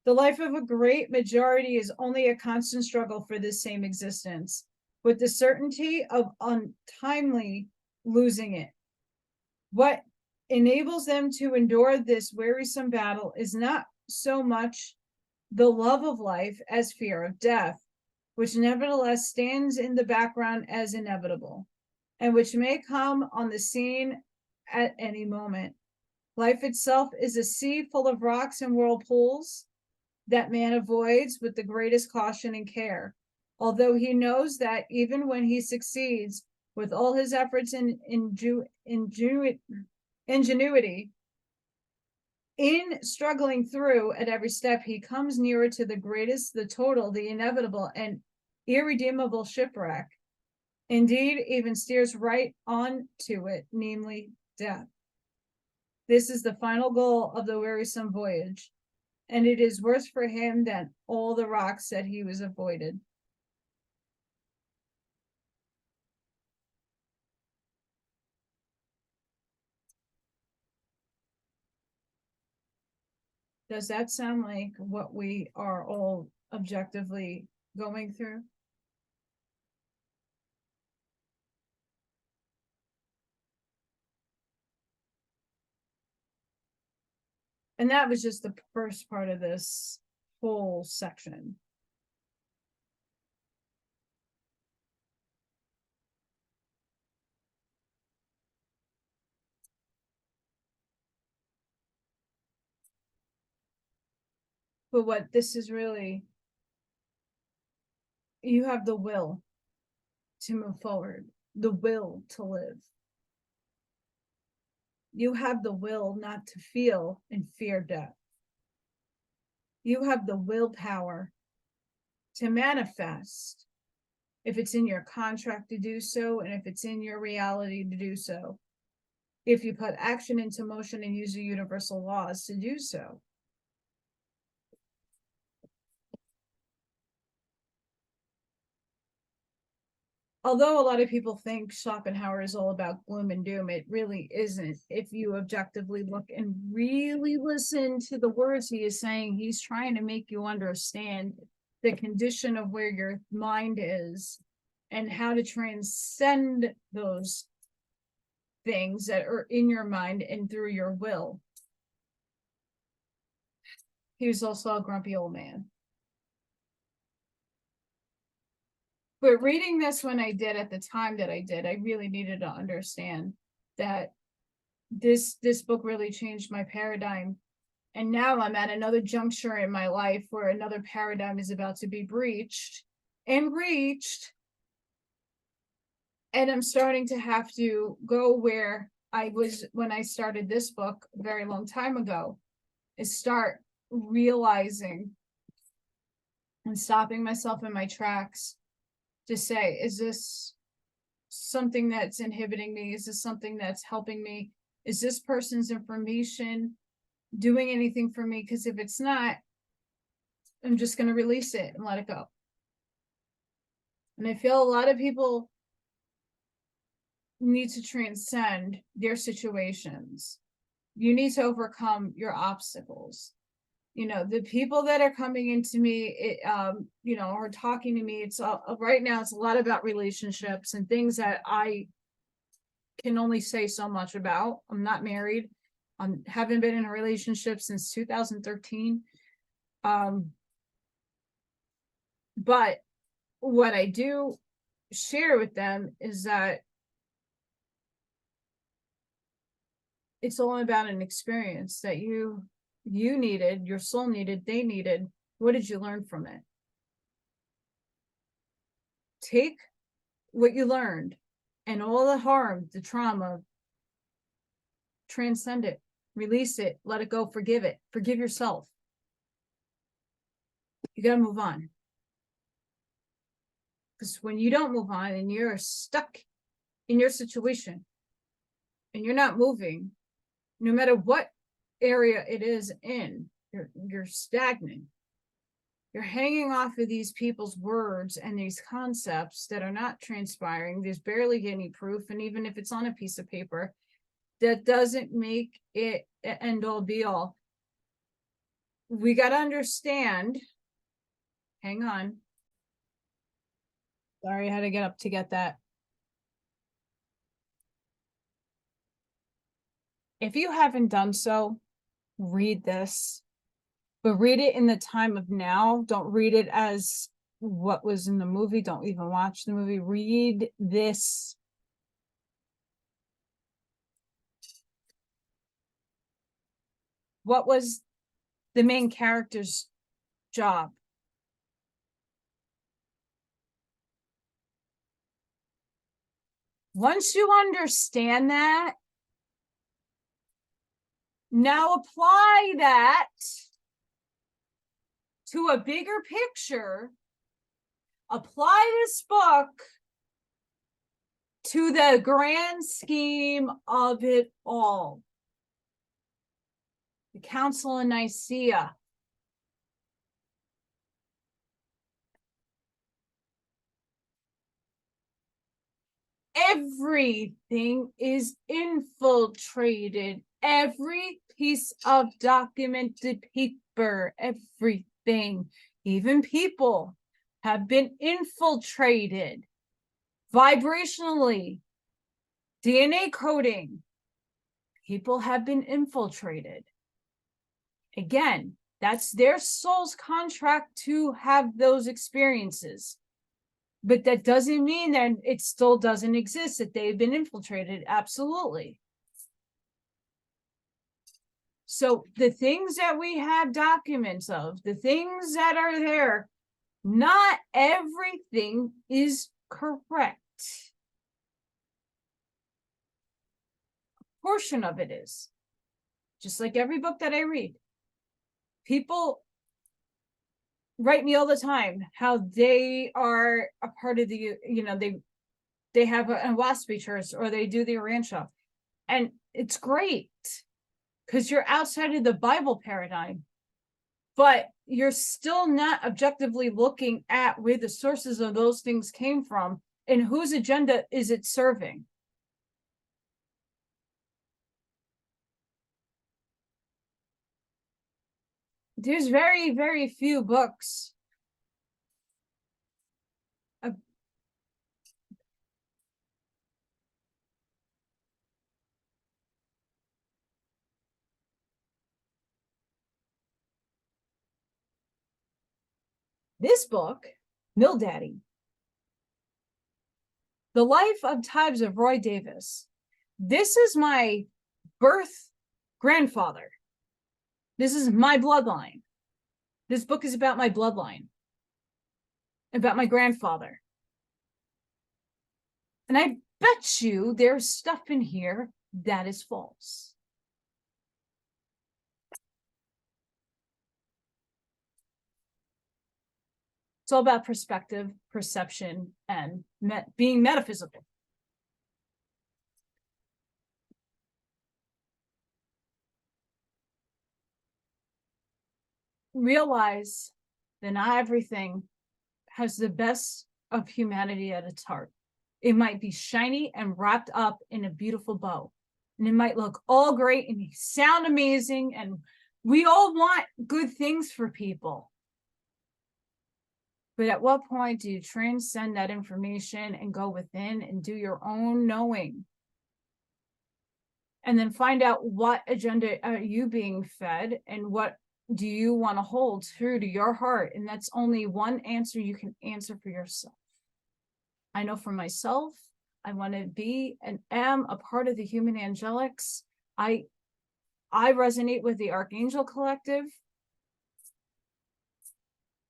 The life of a great majority is only a constant struggle for this same existence, with the certainty of untimely losing it. What enables them to endure this wearisome battle is not so much the love of life as fear of death, which nevertheless stands in the background as inevitable, and which may come on the scene at any moment. Life itself is a sea full of rocks and whirlpools that man avoids with the greatest caution and care, although he knows that even when he succeeds with all his efforts and ingenuity in struggling through at every step, he comes nearer to the greatest, the total, the inevitable, and irredeemable shipwreck. Indeed, even steers right on to it, namely death. This is the final goal of the wearisome voyage, and it is worse for him than all the rocks that he was avoided. Does that sound like what we are all objectively going through? And that was just the first part of this whole section. But what this is really, you have the will to move forward, the will to live. You have the will not to feel and fear death. You have the willpower to manifest, if it's in your contract to do so, and if it's in your reality to do so. If you put action into motion and use the universal laws to do so. although a lot of people think Schopenhauer is all about gloom and doom, it really isn't. If you objectively look and really listen to the words he is saying, he's trying to make you understand the condition of where your mind is and how to transcend those things that are in your mind and through your will. He was also a grumpy old man. But reading this when I did at the time that I did, I really needed to understand that this book really changed my paradigm. And now I'm at another juncture in my life where another paradigm is about to be breached and reached. And I'm starting to have to go where I was when I started this book a very long time ago, is start realizing and stopping myself in my tracks to say, is this something that's inhibiting me? Is this something that's helping me? Is this person's information doing anything for me? Because if it's not, I'm just going to release it and let it go. And I feel a lot of people need to transcend their situations. You need to overcome your obstacles. You know, the people that are coming into me, you know, or talking to me, it's right now, it's a lot about relationships and things that I can only say so much about. I'm not married. I haven't been in a relationship since 2013. But what I do share with them is that it's all about an experience that you needed, your soul needed, they needed. What did you learn from it? Take what you learned and all the harm, the trauma, transcend it, release it, let it go, forgive it, forgive yourself. You got to move on. Because when you don't move on and you're stuck in your situation and you're not moving, no matter what area it is in, you're stagnant. You're hanging off of these people's words and these concepts that are not transpiring. There's barely any proof. And even if it's on a piece of paper, that doesn't make it an end all be all. We got to understand. Hang on. Sorry, I had to get up to get that. If you haven't done so, read this, but read it in the time of now. Don't read it as what was in the movie. Don't even watch the movie. Read this. What was the main character's job? Once you understand that, now apply that to a bigger picture. Apply this book to the grand scheme of it all. The Council of Nicaea. Everything is infiltrated. Every piece of documented paper, everything, even people, have been infiltrated vibrationally. DNA coding, people have been infiltrated. Again, that's their soul's contract to have those experiences. But that doesn't mean that it still doesn't exist, that they've been infiltrated. Absolutely. So the things that we have documents of, the things that are there, not everything is correct. A portion of it is. Just like every book that I read. People write me all the time how they are a part of the, you know, they have a WASP church or they do the Rancho. And it's great because you're outside of the Bible paradigm, but you're still not objectively looking at where the sources of those things came from And whose agenda is it serving? There's very, very few books. This book, Mill Daddy, The Life of Times of Roy Davis. This is my birth grandfather. This is my bloodline. This book is about my bloodline, about my grandfather. And I bet you there's stuff in here that is false. It's all about perspective, perception, and being metaphysical. Realize that not everything has the best of humanity at its heart. It might be shiny and wrapped up in a beautiful bow, and it might look all great and sound amazing, and we all want good things for people. But at what point do you transcend that information and go within and do your own knowing? And then find out what agenda are you being fed and what do you want to hold true to your heart? And that's only one answer you can answer for yourself. I know for myself, I want to be and am a part of the human angelics. I resonate with the Archangel Collective.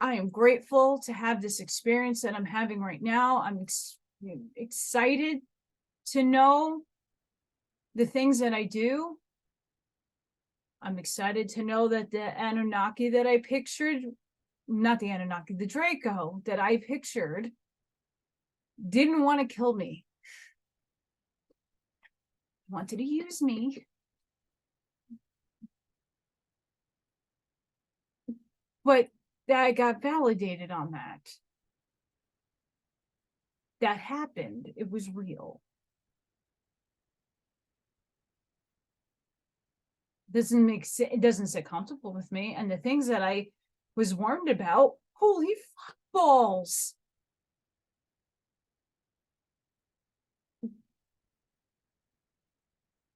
I am grateful to have this experience that I'm having right now. I'm excited to know the things that I do. I'm excited to know that the Anunnaki that I pictured, not the Anunnaki, the Draco that I pictured, didn't want to kill me. Wanted to use me. But I got validated on that. That happened. It was real. It doesn't sit comfortable with me. And the things that I was warned about, holy fuck balls.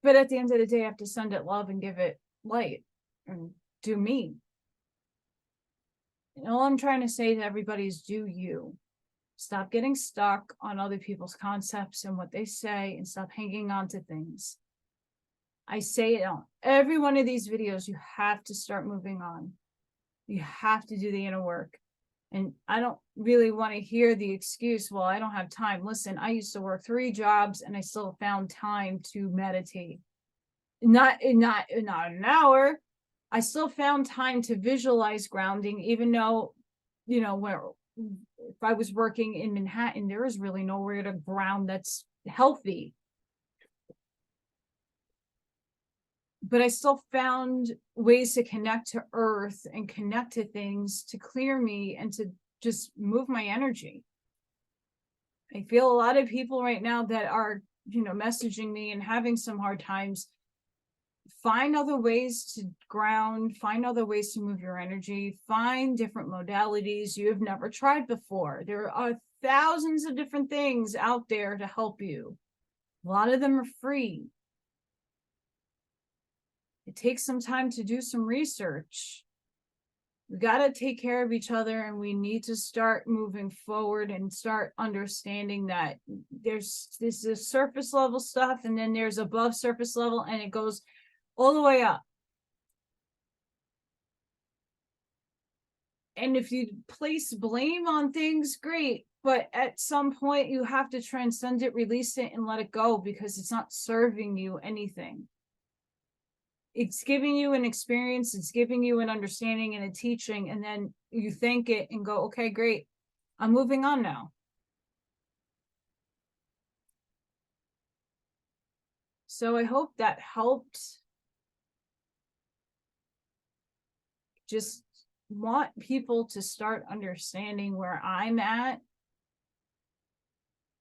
But at the end of the day, I have to send it love and give it light and do me. And all I'm trying to say to everybody is do you. Stop getting stuck on other people's concepts and what they say and stop hanging on to things. I say it on every one of these videos, you have to start moving on. You have to do the inner work. And I don't really want to hear the excuse, well, I don't have time. Listen, I used to work 3 jobs and I still found time to meditate. Not an hour. I still found time to visualize grounding, even though, you know, where if I was working in Manhattan, there is really nowhere to ground that's healthy. But I still found ways to connect to earth and connect to things to clear me and to just move my energy. I feel a lot of people right now that are, you know, messaging me and having some hard times. Find other ways to ground, find other ways to move your energy, find different modalities you have never tried before. There are thousands of different things out there to help you. A lot of them are free. It takes some time to do some research. We got to take care of each other, and we need to start moving forward and start understanding that this is surface level stuff, and then there's above surface level, and it goes all the way up. And if you place blame on things, great. But at some point, you have to transcend it, release it, and let it go because it's not serving you anything. It's giving you an experience, it's giving you an understanding and a teaching, and then you thank it and go, okay, great. I'm moving on now. So I hope that helped. Just want people to start understanding where I'm at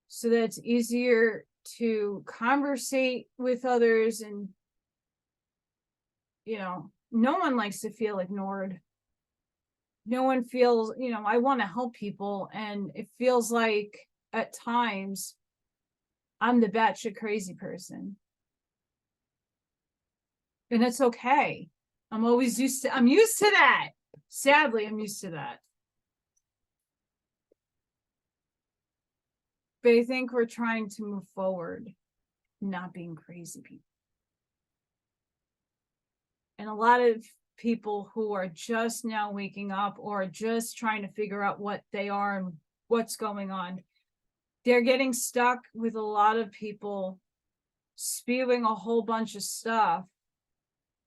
so that it's easier to conversate with others. And, no one likes to feel ignored. No one feels, I want to help people. And it feels like at times I'm the batshit crazy person. And it's okay. I'm used to that. Sadly, I'm used to that. But I think we're trying to move forward, not being crazy people. And a lot of people who are just now waking up or just trying to figure out what they are and what's going on, they're getting stuck with a lot of people spewing a whole bunch of stuff.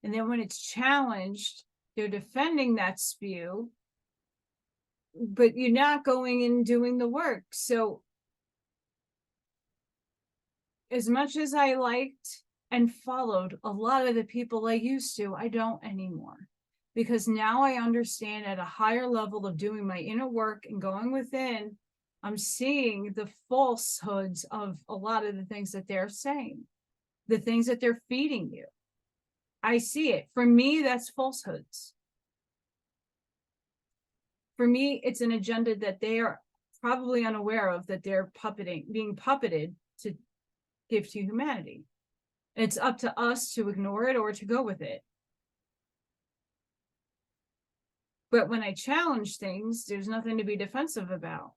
And then when it's challenged, they're defending that spew, but you're not going and doing the work. So as much as I liked and followed a lot of the people I used to, I don't anymore. Because now I understand at a higher level of doing my inner work and going within, I'm seeing the falsehoods of a lot of the things that they're saying, the things that they're feeding you. I see it. For me, that's falsehoods. For me, it's an agenda that they are probably unaware of, that they're being puppeted to give to humanity. It's up to us to ignore it or to go with it. But when I challenge things, there's nothing to be defensive about.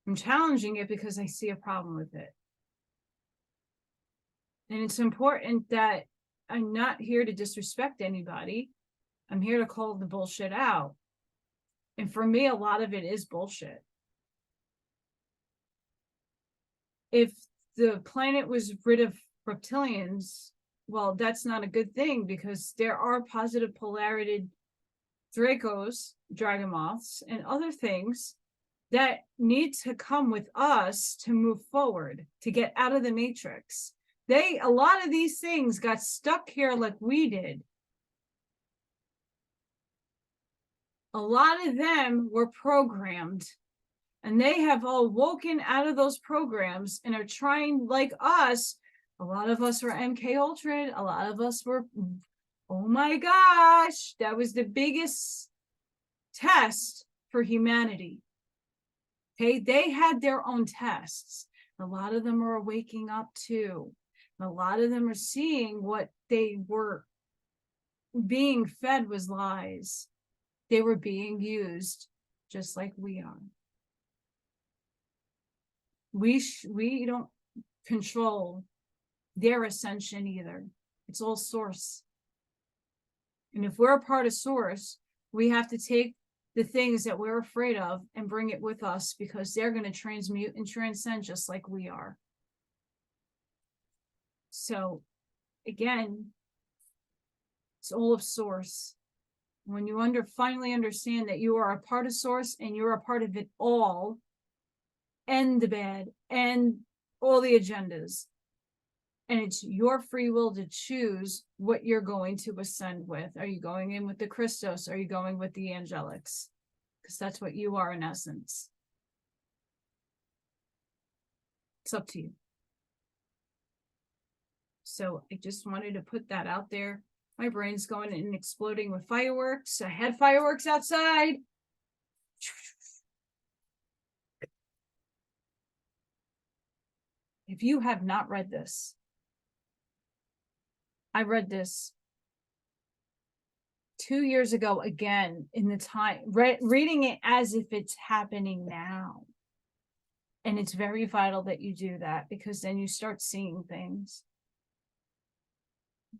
I'm challenging it because I see a problem with it. And it's important that I'm not here to disrespect anybody. I'm here to call the bullshit out. And for me, a lot of it is bullshit. If the planet was rid of reptilians, well, that's not a good thing, because there are positive polarity Dracos, dragon moths, and other things that need to come with us to move forward, to get out of the matrix. A lot of these things got stuck here like we did. A lot of them were programmed, and they have all woken out of those programs and are trying, like us. A lot of us were MK Ultra. A lot of us were, oh my gosh, that was the biggest test for humanity. Okay, they had their own tests. A lot of them are waking up too. A lot of them are seeing what they were being fed was lies. They were being used just like we are. We don't control their ascension either. It's all source. And if we're a part of source, we have to take the things that we're afraid of and bring it with us, because they're going to transmute and transcend just like we are. So again, it's all of source. When you finally understand that you are a part of source and you're a part of it all, and the bad and all the agendas, and it's your free will to choose what you're going to ascend with. Are you going in with the Christos? Are you going with the angelics? Because that's what you are in essence. It's up to you. So I just wanted to put that out there. My brain's going and exploding with fireworks. I had fireworks outside. If you have not read this, I read this 2 years ago again, in the time, reading it as if it's happening now. And it's very vital that you do that, because then you start seeing things.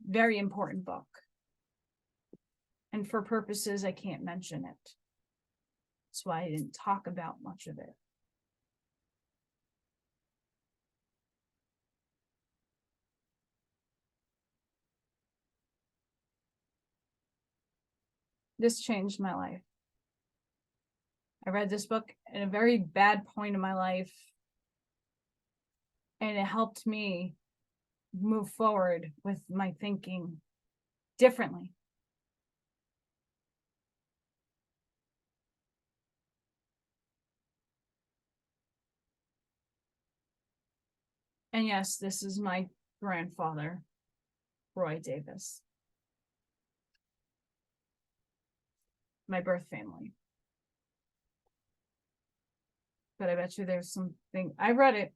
Very important book. And for purposes, I can't mention it. That's why I didn't talk about much of it. This changed my life. I read this book at a very bad point in my life, and it helped me move forward with my thinking differently. And yes, this is my grandfather, Roy Davis. My birth family. But I bet you there's something, I read it.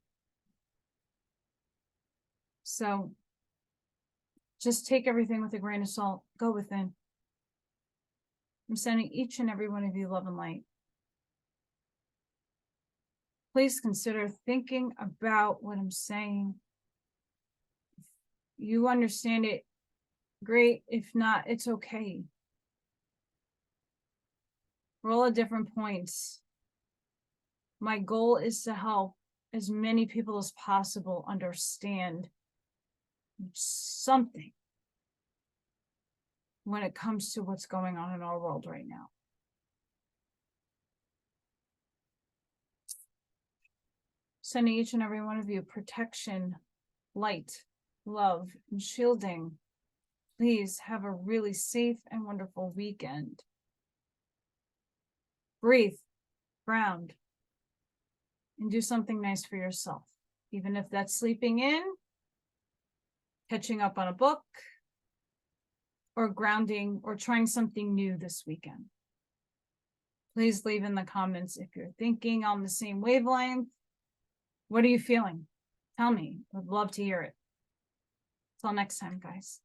So just take everything with a grain of salt, go within. I'm sending each and every one of you love and light. Please consider thinking about what I'm saying. If you understand it, great. If not, it's okay. We're all at different points. My goal is to help as many people as possible understand something when it comes to what's going on in our world right now. Sending each and every one of you protection, light, love, and shielding. Please have a really safe and wonderful weekend. Breathe, ground, and do something nice for yourself. Even if that's sleeping in, catching up on a book, or grounding, or trying something new this weekend. Please leave in the comments if you're thinking on the same wavelength. What are you feeling? Tell me. I'd love to hear it. Till next time, guys.